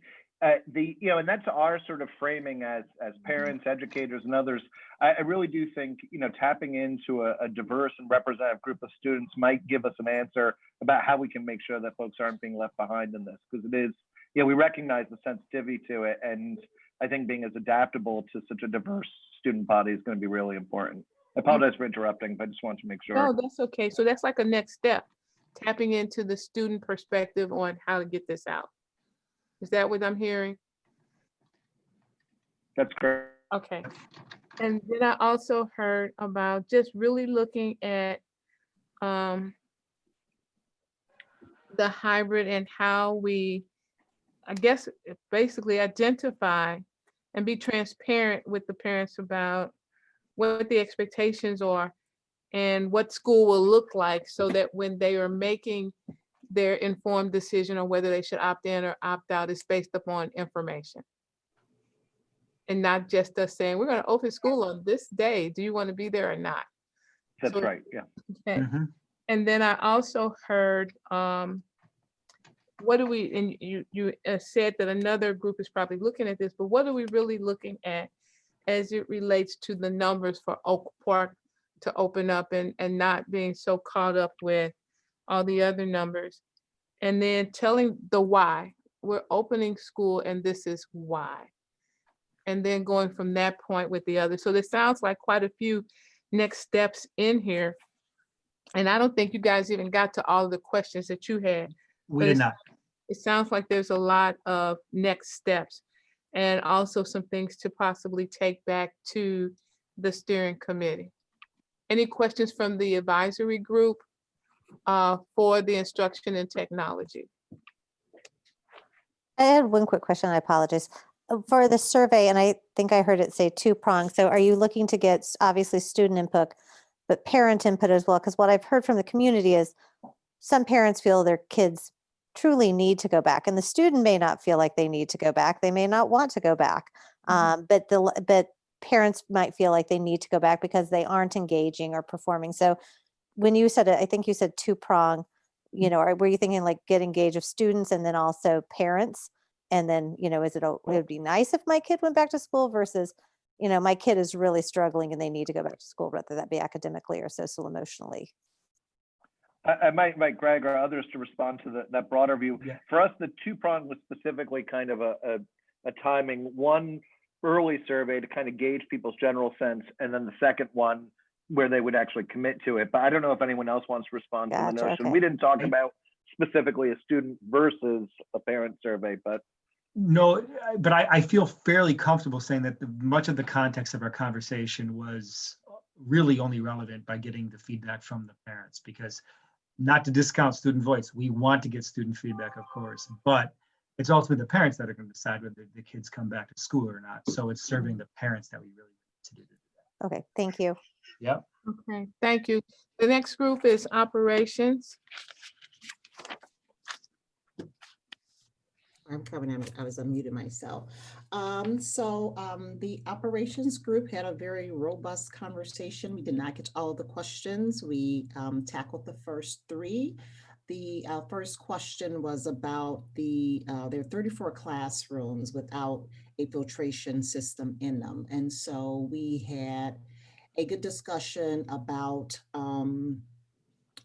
And that's our sort of framing as parents, educators, and others. I really do think, tapping into a diverse and representative group of students might give us an answer about how we can make sure that folks aren't being left behind in this, because it is, we recognize the sensitivity to it, and I think being as adaptable to such a diverse student body is going to be really important. I apologize for interrupting, but I just wanted to make sure. No, that's okay. So that's like a next step, tapping into the student perspective on how to get this out. Is that what I'm hearing? That's correct. Okay. And then I also heard about just really looking at the hybrid and how we, I guess, basically identify and be transparent with the parents about what the expectations are and what school will look like, so that when they are making their informed decision on whether they should opt in or opt out is based upon information. And not just us saying, we're going to open school on this day. Do you want to be there or not? That's So, right. Yeah. okay. And then I also heard, what do we, and you said that another group is probably looking at this, but what are we really looking at as it relates to the numbers for Oak Park to open up, and not being so caught up with all the other numbers? And then telling the why. We're opening school and this is why. And then going from that point with the other. So this sounds like quite a few next steps in here. And I don't think you guys even got to all of the questions that you had. We did not. It sounds like there's a lot of next steps, and also some things to possibly take back to the steering committee. Any questions from the advisory group for the instruction and technology? I had one quick question. I apologize. For the survey, and I think I heard it say 2-pronged. So are you looking to get obviously student input, but parent input as well? Because what I've heard from the community is some parents feel their kids truly need to go back, and the student may not feel like they need to go back. They may not want to go back, but parents might feel like they need to go back because they aren't engaging or performing. So when you said it, I think you said 2-prong, or were you thinking like get engaged with students and then also parents? And then, it would be nice if my kid went back to school versus, my kid is really struggling and they need to go back to school, whether that be academically or social emotionally. I might invite Greg or others to respond to that broader view. Yeah. For us, the 2-prong was specifically kind of a timing, one early survey to kind of gauge people's general sense, and then the second one where they would actually commit to it. But I don't know if anyone else wants to respond to the notion. Okay. We didn't talk about specifically a student versus a parent survey, but. No, but I feel fairly comfortable saying that much of the context of our conversation was really only relevant by getting the feedback from the parents, because not to discount student voice, we want to get student feedback, of course, but it's ultimately the parents that are going to decide whether the kids come back to school or not. So it's serving the parents that we really need to do that. Okay, thank you. Yep. Okay, thank you. The next group is operations. I'm coming. I was unmuted myself. The operations group had a very robust conversation. We did not get to all of the questions. We tackled the first 3. The first question was about there are 34 classrooms without a filtration system in them. And so we had a good discussion about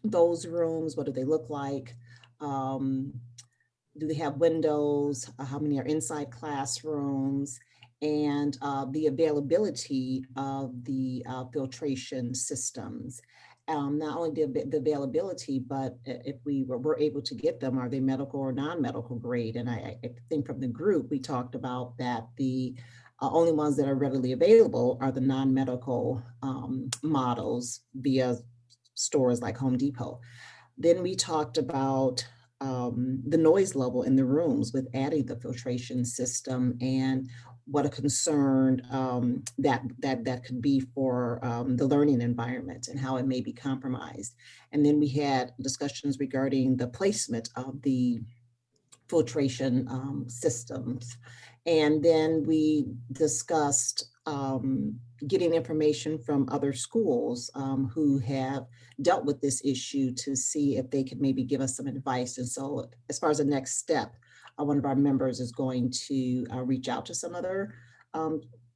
those rooms. What do they look like? Do they have windows? How many are inside classrooms? And the availability of the filtration systems. Not only the availability, but if we were able to get them, are they medical or non-medical grade? And I think from the group, we talked about that the only ones that are readily available are the non-medical models via stores like Home Depot. Then we talked about the noise level in the rooms with adding the filtration system, and what a concern that could be for the learning environment and how it may be compromised. And then we had discussions regarding the placement of the filtration systems. And then we discussed getting information from other schools who have dealt with this issue to see if they could maybe give us some advice. And so as far as the next step, one of our members is going to reach out to some other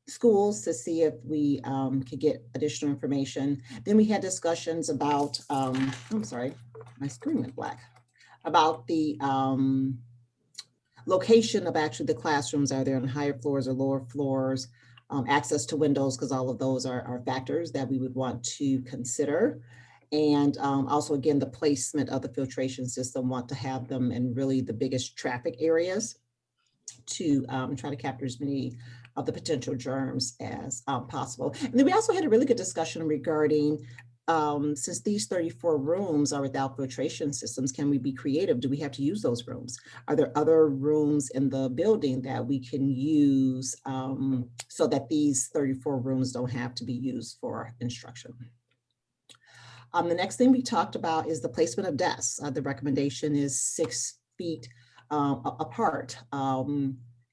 schools to see if we could get additional information. Then we had discussions about, I'm sorry, my screen went black, about the location of actually the classrooms. Are they on higher floors or lower floors? Access to windows, because all of those are factors that we would want to consider. And also, again, the placement of the filtration system, want to have them in really the biggest traffic areas to try to capture as many of the potential germs as possible. And then we also had a really good discussion regarding, since these 34 rooms are without filtration systems, can we be creative? Do we have to use those rooms? Are there other rooms in the building that we can use so that these 34 rooms don't have to be used for instruction? The next thing we talked about is the placement of desks. The recommendation is 6 feet apart.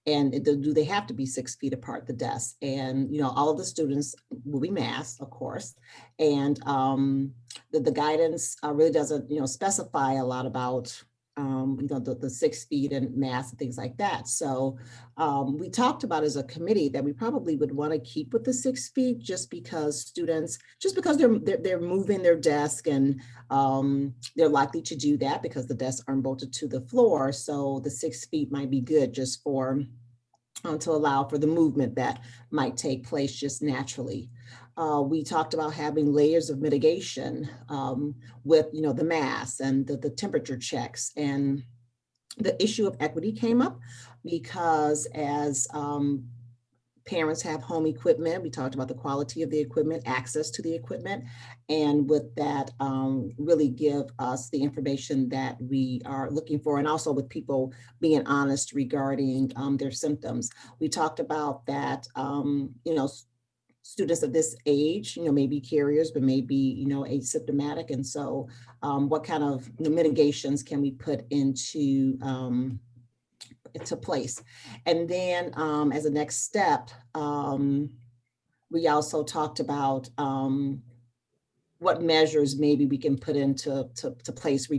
And do they have to be 6 feet apart, the desks? And, you know, all of the students will be masked, of course. And the guidance really doesn't, you know, specify a lot about, you know, the 6 feet and masks and things like that. So we talked about as a committee that we probably would want to keep with the 6 feet, just because students, just because they're moving their desk, and they're likely to do that because the desks aren't bolted to the floor. So the 6 feet might be good just for to allow for the movement that might take place just naturally. We talked about having layers of mitigation with, you know, the masks and the temperature checks. And the issue of equity came up because as parents have home equipment, we talked about the quality of the equipment, access to the equipment, and with that, really give us the information that we are looking for, and also with people being honest regarding their symptoms. We talked about that, you know, students of this age, you know, may be carriers, but may be, you know, asymptomatic. And so what kind of, you know, mitigations can we put into place? And then as a next step, we also talked about what measures maybe we can put into place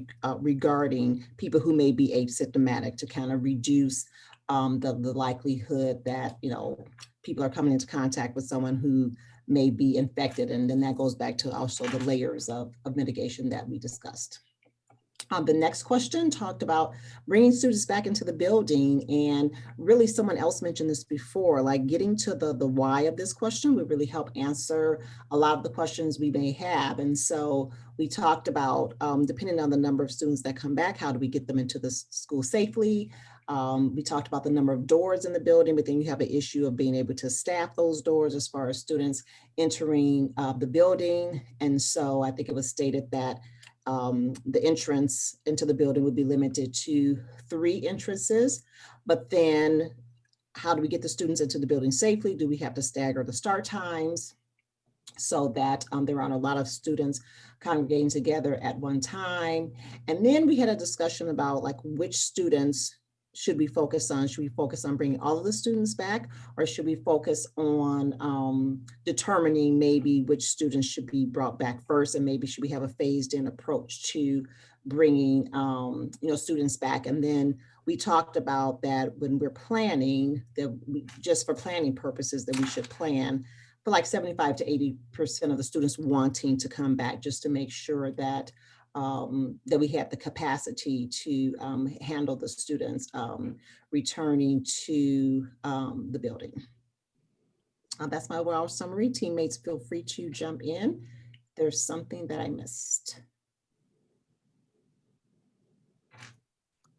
regarding people who may be asymptomatic, to kind of reduce the likelihood that, you know, people are coming into contact with someone who may be infected. And then that goes back to also the layers of mitigation that we discussed. The next question talked about bringing students back into the building, and really someone else mentioned this before, like getting to the why of this question would really help answer a lot of the questions we may have. And so we talked about, depending on the number of students that come back, how do we get them into the school safely? We talked about the number of doors in the building, but then you have an issue of being able to staff those doors as far as students entering the building. And so I think it was stated that the entrance into the building would be limited to 3 entrances, but then how do we get the students into the building safely? Do we have to stagger the start times so that there aren't a lot of students congregating together at one time? And then we had a discussion about like which students should we focus on? Should we focus on bringing all of the students back, or should we focus on determining maybe which students should be brought back first, and maybe should we have a phased in approach to bringing you know, students back? And then we talked about that when we're planning, that just for planning purposes, that we should plan for like 75 to 80% of the students wanting to come back, just to make sure that that we have the capacity to handle the students returning to the building. That's my overall summary. Teammates, feel free to jump in if there's something that I missed.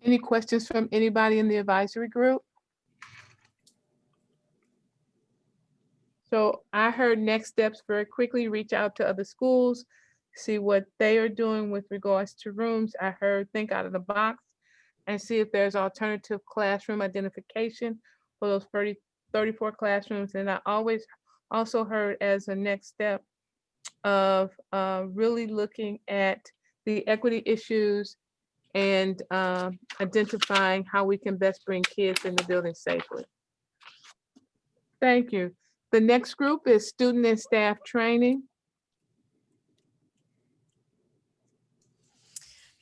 Any questions from anybody in the advisory group? So I heard next steps very quickly, reach out to other schools, see what they are doing with regards to rooms. I heard think out of the box and see if there's alternative classroom identification for those 34 classrooms. And I always also heard as a next step of really looking at the equity issues and identifying how we can best bring kids in the building safely. Thank you. The next group is student and staff training.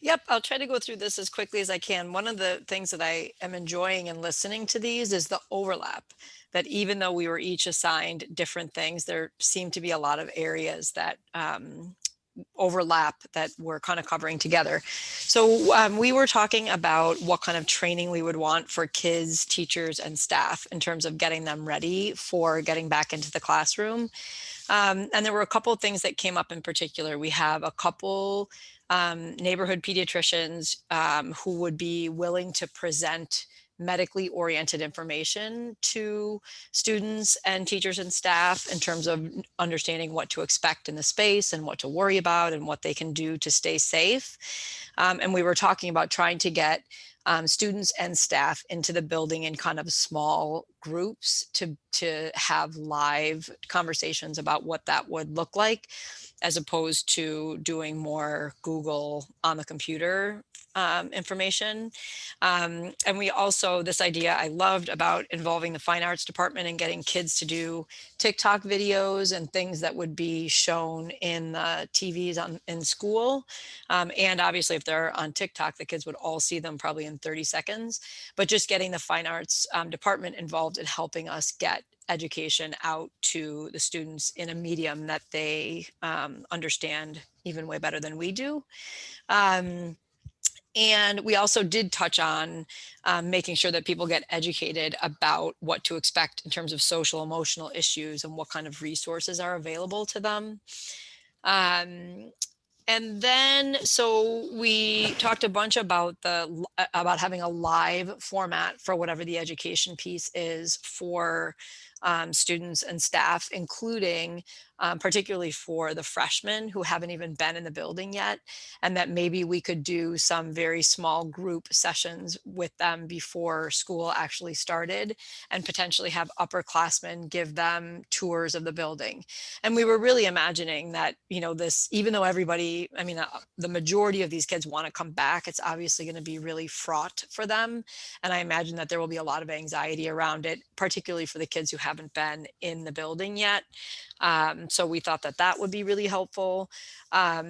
Yep, I'll try to go through this as quickly as I can. One of the things that I am enjoying in listening to these is the overlap, that even though we were each assigned different things, there seem to be a lot of areas that overlap that we're kind of covering together. So we were talking about what kind of training we would want for kids, teachers, and staff in terms of getting them ready for getting back into the classroom. And there were a couple of things that came up in particular. We have a couple neighborhood pediatricians who would be willing to present medically oriented information to students and teachers and staff in terms of understanding what to expect in the space and what to worry about and what they can do to stay safe. And we were talking about trying to get students and staff into the building in kind of small groups to have live conversations about what that would look like, as opposed to doing more Google on the computer information. And we also, this idea I loved about involving the fine arts department and getting kids to do TikTok videos and things that would be shown in the TVs in school. And obviously if they're on TikTok, the kids would all see them probably in 30 seconds, but just getting the fine arts department involved in helping us get education out to the students in a medium that they understand even way better than we do. And we also did touch on making sure that people get educated about what to expect in terms of social emotional issues and what kind of resources are available to them. And then, so we talked a bunch about about having a live format for whatever the education piece is for students and staff, including particularly for the freshmen who haven't even been in the building yet, and that maybe we could do some very small group sessions with them before school actually started, and potentially have upperclassmen give them tours of the building. And we were really imagining that, you know, this, even though everybody, I mean, the majority of these kids want to come back, it's obviously going to be really fraught for them. And I imagine that there will be a lot of anxiety around it, particularly for the kids who haven't been in the building yet. So we thought that that would be really helpful.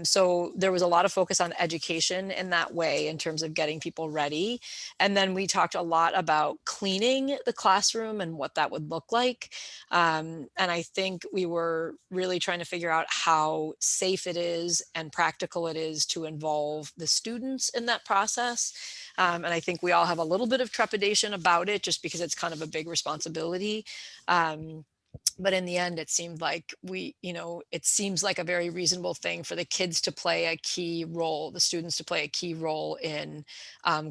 So there was a lot of focus on education in that way in terms of getting people ready. And then we talked a lot about cleaning the classroom and what that would look like. And I think we were really trying to figure out how safe it is and practical it is to involve the students in that process. And I think we all have a little bit of trepidation about it just because it's kind of a big responsibility. But in the end, it seemed like it seems like a very reasonable thing for the kids to play a key role, the students to play a key role in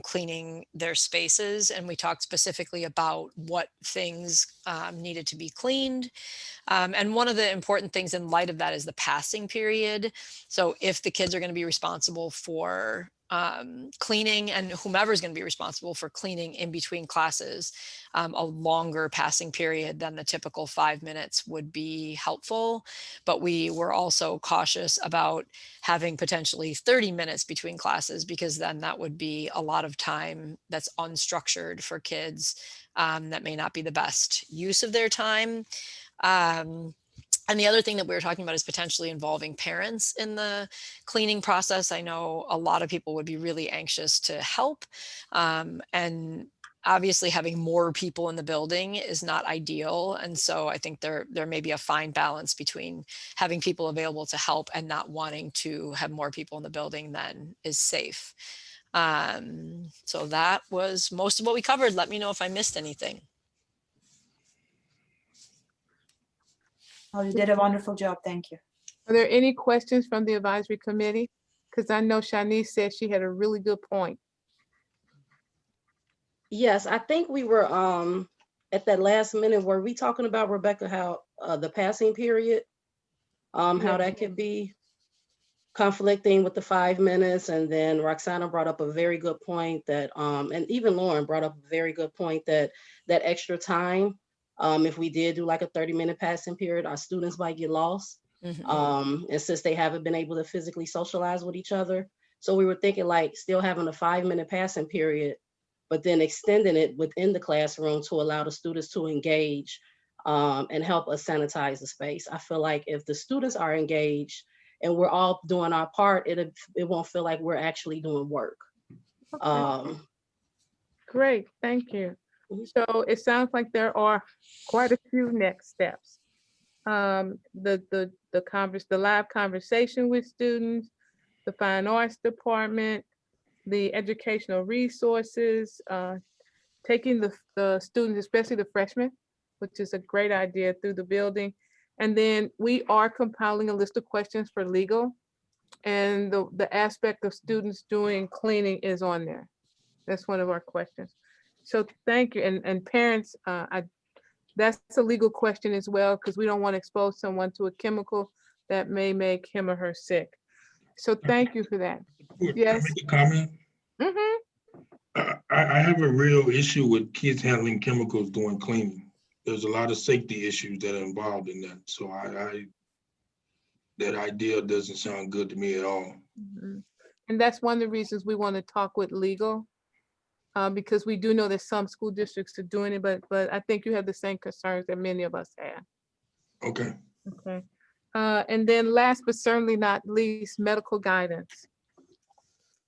cleaning their spaces. And we talked specifically about what things needed to be cleaned. And one of the important things in light of that is the passing period. So if the kids are going to be responsible for cleaning, and whomever is going to be responsible for cleaning in between classes, a longer passing period than the typical 5 minutes would be helpful. But we were also cautious about having potentially 30 minutes between classes, because then that would be a lot of time that's unstructured for kids that may not be the best use of their time. And the other thing that we were talking about is potentially involving parents in the cleaning process. I know a lot of people would be really anxious to help. And obviously having more people in the building is not ideal. And so I think there may be a fine balance between having people available to help and not wanting to have more people in the building than is safe. So that was most of what we covered. Let me know if I missed anything. Oh, you did a wonderful job. Thank you. Are there any questions from the advisory committee? Because I know Shanice said she had a really good point. Yes, I think we were at that last minute, were we talking about, Rebecca, how the passing period, how that could be conflicting with the 5 minutes? And then Roxana brought up a very good point that, and even Lauren brought up a very good point that extra time, if we did do like a 30-minute passing period, our students might get lost. And since they haven't been able to physically socialize with each other. So we were thinking like still having a 5-minute passing period, but then extending it within the classroom to allow the students to engage and help us sanitize the space. I feel like if the students are engaged and we're all doing our part, it won't feel like we're actually doing work. Great, thank you. So it sounds like there are quite a few next steps. The live conversation with students, the fine arts department, the educational resources, taking the students, especially the freshmen, which is a great idea, through the building. And then we are compiling a list of questions for legal, and the aspect of students doing cleaning is on there. That's one of our questions. So thank you. And parents, that's a legal question as well, because we don't want to expose someone to a chemical that may make him or her sick. So thank you for that. Yes. Make a comment? I have a real issue with kids handling chemicals during cleaning. There's a lot of safety issues that are involved in that. So that idea doesn't sound good to me at all. And that's one of the reasons we want to talk with legal, because we do know that some school districts are doing it, but I think you have the same concerns that many of us have. Okay. Okay. And then last but certainly not least, medical guidance.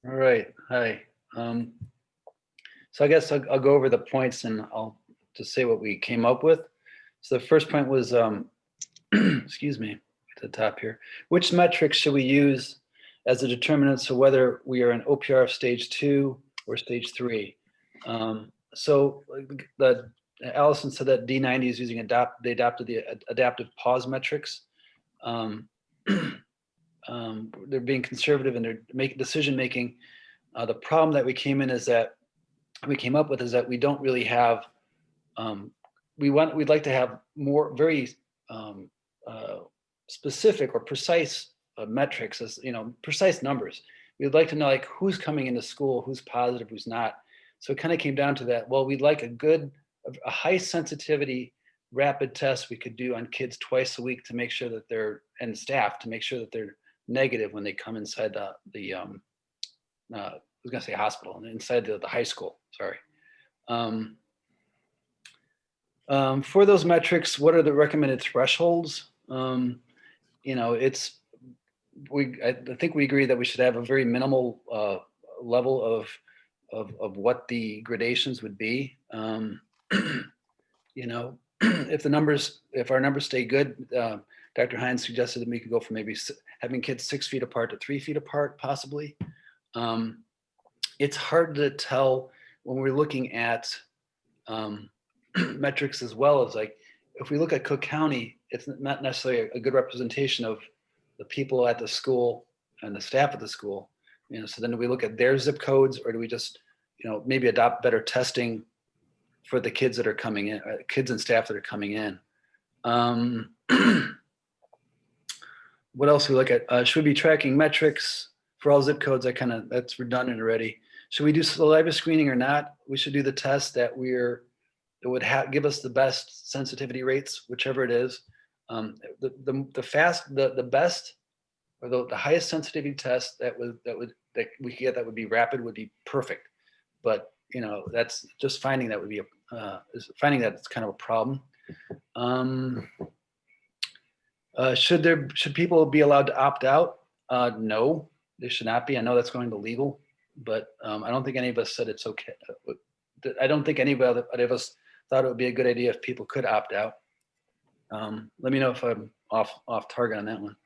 All right, hi. So I guess I'll go over the points and I'll just say what we came up with. So the first point was, excuse me, at the top here. Which metrics should we use as a determinant of whether we are in OPR of stage 2 or stage 3? So Allison said that D90 is using they adopted the adaptive pause metrics. They're being conservative and they're making decision making. The problem that we came up with is that we don't really have. We'd like to have more very specific or precise metrics, as precise numbers. We'd like to know like who's coming into school, who's positive, who's not. So it kind of came down to that. Well, we'd like a high sensitivity rapid test we could do on kids twice a week to make sure that and staff to make sure that they're negative when they come inside I was gonna say hospital, inside the high school, sorry. For those metrics, what are the recommended thresholds? I think we agree that we should have a very minimal level of what the gradations would be. If our numbers stay good, Dr. Hines suggested that we could go from maybe having kids 6 feet apart to 3 feet apart, possibly. It's hard to tell when we're looking at metrics as well as like, if we look at Cook County, it's not necessarily a good representation of the people at the school and the staff at the school. So then do we look at their zip codes, or do we just, maybe adopt better testing for the kids that are coming in, kids and staff that are coming in? What else we look at? Should we be tracking metrics for all zip codes? That's redundant already. Should we do saliva screening or not? We should do the test that would give us the best sensitivity rates, whichever it is. The best or the highest sensitivity test that we could get that would be rapid would be perfect. But that's just finding that would be finding that it's kind of a problem. Should people be allowed to opt out? No, they should not be. I know that's going to legal, but I don't think any of us said it's okay. I don't think anybody of us thought it would be a good idea if people could opt out. Let me know if I'm off target on that one.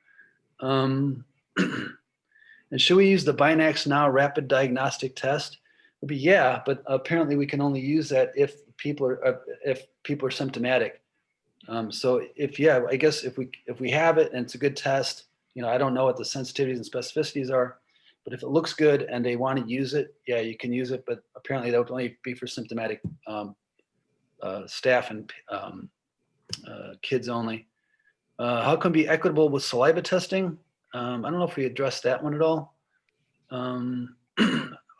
And should we use the Binax Now rapid diagnostic test? It'd be yeah, but apparently we can only use that if people are symptomatic. So I guess if we have it and it's a good test, I don't know what the sensitivities and specificities are, but if it looks good and they want to use it, yeah, you can use it. But apparently that would only be for symptomatic staff and kids only. How can be equitable with saliva testing? I don't know if we addressed that one at all.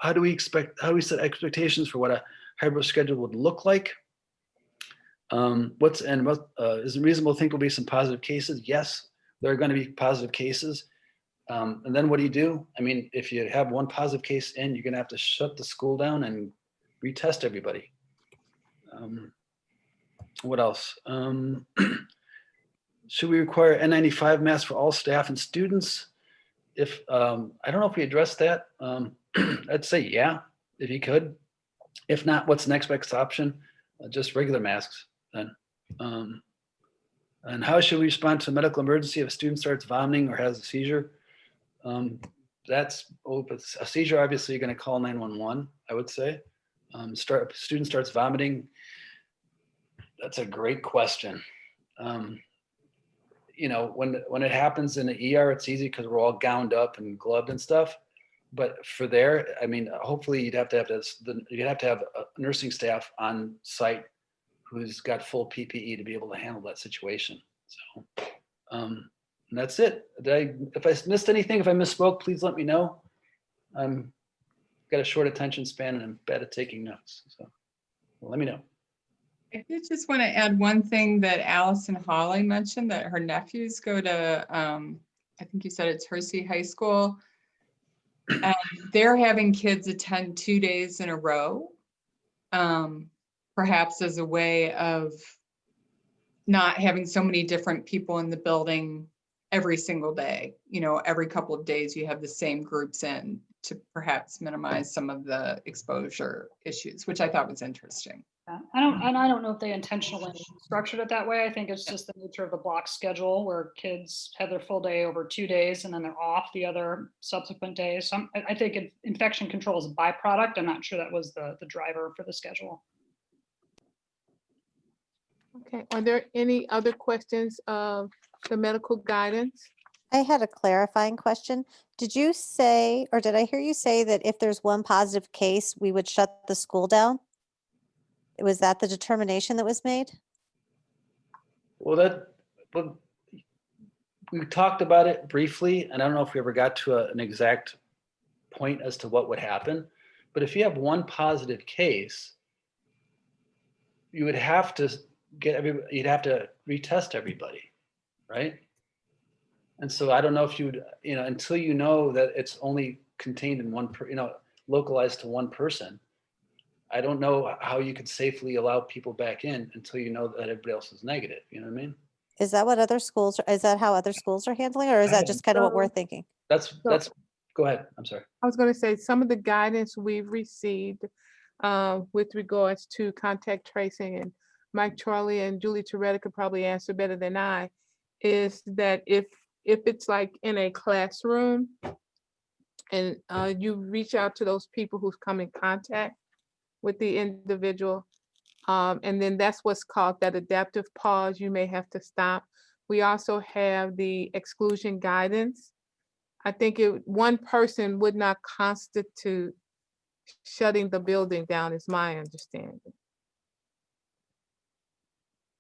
How do we set expectations for what a hybrid schedule would look like? Is it reasonable to think there'll be some positive cases? Yes, there are going to be positive cases. And then what do you do? I mean, if you have one positive case in, you're going to have to shut the school down and retest everybody. What else? Should we require N95 masks for all staff and students? if, I don't know if we addressed that. I'd say, yeah, if you could. If not, what's the next best option? Just regular masks then. And how should we respond to a medical emergency if a student starts vomiting or has a seizure? A seizure, obviously you're gonna call 911, I would say. Student starts vomiting. That's a great question. You know, when it happens in the ER, it's easy because we're all gowned up and gloved and stuff. But for there, I mean, hopefully you'd have to have a nursing staff on site who's got full PPE to be able to handle that situation. So, and that's it. If I missed anything, if I misspoke, please let me know. I'm got a short attention span and I'm bad at taking notes. So let me know. I did just want to add one thing that Allison Hawley mentioned, that her nephews go to, I think you said it's Hersey High School. And they're having kids attend 2 days in a row, perhaps as a way of not having so many different people in the building every single day. You know, every couple of days you have the same groups in to perhaps minimize some of the exposure issues, which I thought was interesting. Yeah, I don't know if they intentionally structured it that way. I think it's just the nature of the block schedule where kids have their full day over 2 days and then they're off the other subsequent days. So I think infection control is a byproduct. I'm not sure that was the driver for the schedule. Okay, are there any other questions of the medical guidance? I had a clarifying question. Did you say, or did I hear you say that if there's one positive case, we would shut the school down? Was that the determination that was made? Well, we talked about it briefly, and I don't know if we ever got to an exact point as to what would happen. But if you have one positive case, you would have to you'd have to retest everybody, right? And so I don't know if you'd, until you know that it's only contained in one, localized to one person, I don't know how you could safely allow people back in until you know that everybody else is negative. You know what I mean? Is that what other schools, is that how other schools are handling, or is that just kind of what we're thinking? Go ahead. I'm sorry. I was going to say some of the guidance we've received with regards to contact tracing, and Mike Charlie and Julie Toretta could probably answer better than I, is that if it's like in a classroom and you reach out to those people who's come in contact with the individual, and then that's what's called that adaptive pause. You may have to stop. We also have the exclusion guidance. I think one person would not constitute shutting the building down, is my understanding.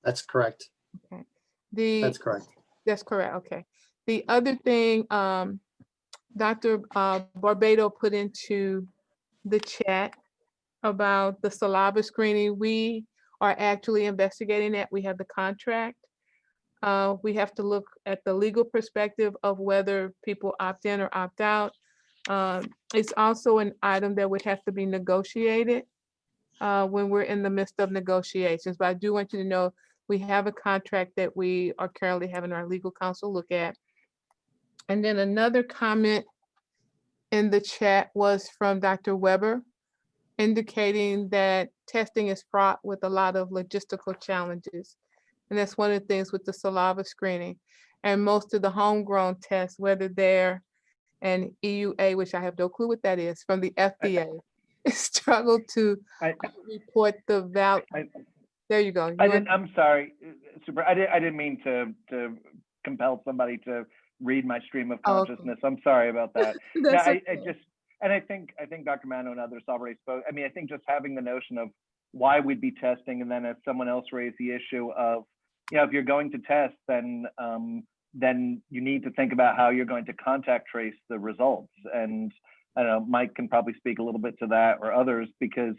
That's correct. Okay. That's correct. That's correct. Okay. The other thing, Dr. Barbado put into the chat about the saliva screening, we are actually investigating that. We have the contract. We have to look at the legal perspective of whether people opt in or opt out. It's also an item that would have to be negotiated when we're in the midst of negotiations. But I do want you to know we have a contract that we are currently having our legal counsel look at. And then another comment in the chat was from Dr. Weber, indicating that testing is fraught with a lot of logistical challenges. And that's one of the things with the saliva screening. And most of the homegrown tests, whether they're an EUA, which I have no clue what that is, from the FDA, struggle to report the value. There you go. I'm sorry, Super. I didn't mean to compel somebody to read my stream of consciousness. Okay. I'm sorry about that. I think Dr. Mano and others already spoke. I mean, I think just having the notion of why we'd be testing, and then as someone else raised the issue of, if you're going to test, then you need to think about how you're going to contact trace the results. And I don't know, Mike can probably speak a little bit to that, or others, because,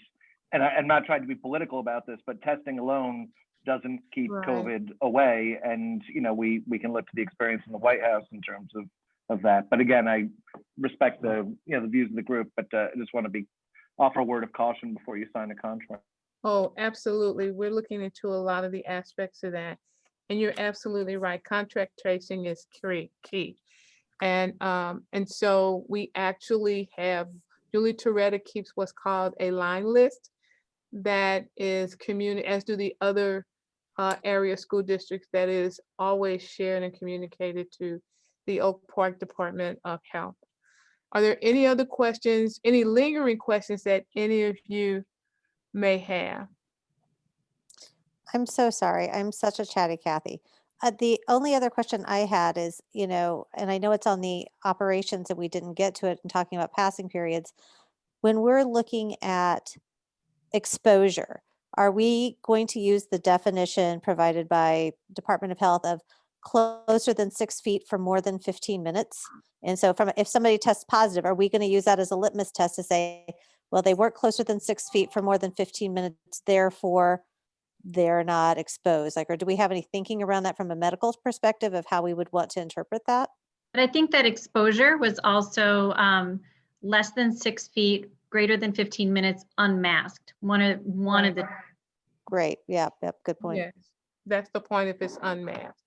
and I'm not trying to be political about this, but testing alone doesn't keep COVID away. And, we can look to the experience in the White House in terms of that. But again, I respect the, the views of the group, but I just want to offer a word of caution before you sign a contract. Oh, absolutely. We're looking into a lot of the aspects of that. And you're absolutely right. Contract tracing is key. And so we actually have, Julie Toretta keeps what's called a line list that is as do the other area school districts, that is always shared and communicated to the Oak Park Department of Health. Are there any other questions, any lingering questions that any of you may have? I'm so sorry. I'm such a chatty Kathy. The only other question I had is, and I know it's on the operations and we didn't get to it in talking about passing periods. When we're looking at exposure, are we going to use the definition provided by Department of Health of closer than 6 feet for more than 15 minutes? And so if somebody tests positive, are we going to use that as a litmus test to say, well, they weren't closer than 6 feet for more than 15 minutes, therefore they're not exposed? Or do we have any thinking around that from a medical perspective of how we would want to interpret that? But I think that exposure was also less than 6 feet, greater than 15 minutes unmasked. One of the. Great. Yep. Good point. Yes, that's the point if it's unmasked.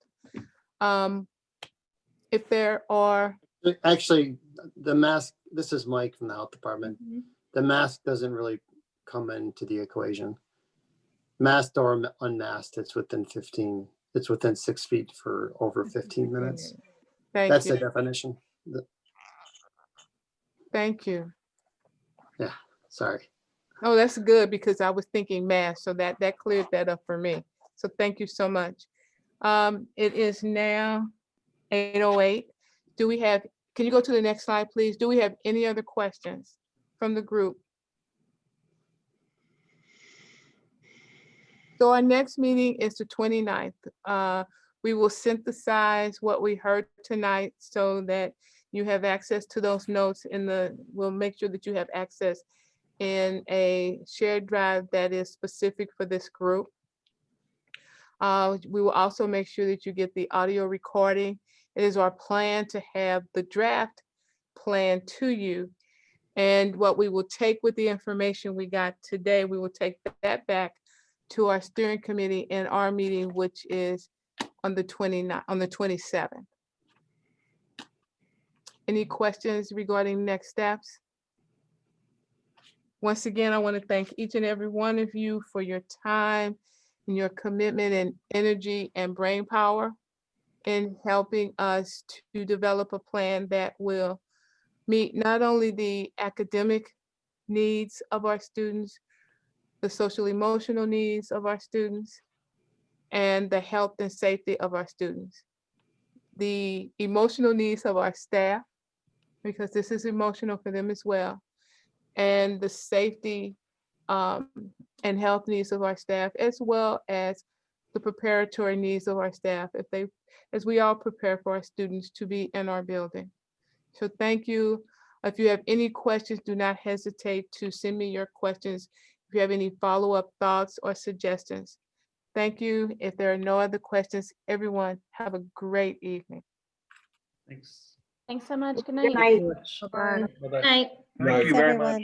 If there are. Actually, the mask, this is Mike from the health department. The mask doesn't really come into the equation. Masked or unmasked, it's within 6 feet for over 15 minutes. That's the definition. Thank you. Yeah, sorry. Oh, that's good, because I was thinking mask, so that cleared that up for me. So thank you so much. It is now 8:08. Can you go to the next slide, please? Do we have any other questions from the group? So our next meeting is the 29th. We will synthesize what we heard tonight so that you have access to those notes we'll make sure that you have access in a shared drive that is specific for this group. We will also make sure that you get the audio recording. It is our plan to have the draft plan to you. And what we will take with the information we got today, we will take that back to our steering committee in our meeting, which is on the 27th. Any questions regarding next steps? Once again, I want to thank each and every one of you for your time and your commitment and energy and brain power in helping us to develop a plan that will meet not only the academic needs of our students, the social emotional needs of our students, and the health and safety of our students. The emotional needs of our staff, because this is emotional for them as well, and the safety and health needs of our staff, as well as the preparatory needs of our staff as we all prepare for our students to be in our building. So thank you. If you have any questions, do not hesitate to send me your questions. If you have any follow-up thoughts or suggestions. Thank you. If there are no other questions, everyone have a great evening. Thanks. Thanks so much. Good Good night. night. Bye-bye. Bye-bye. Night. Thank you very much.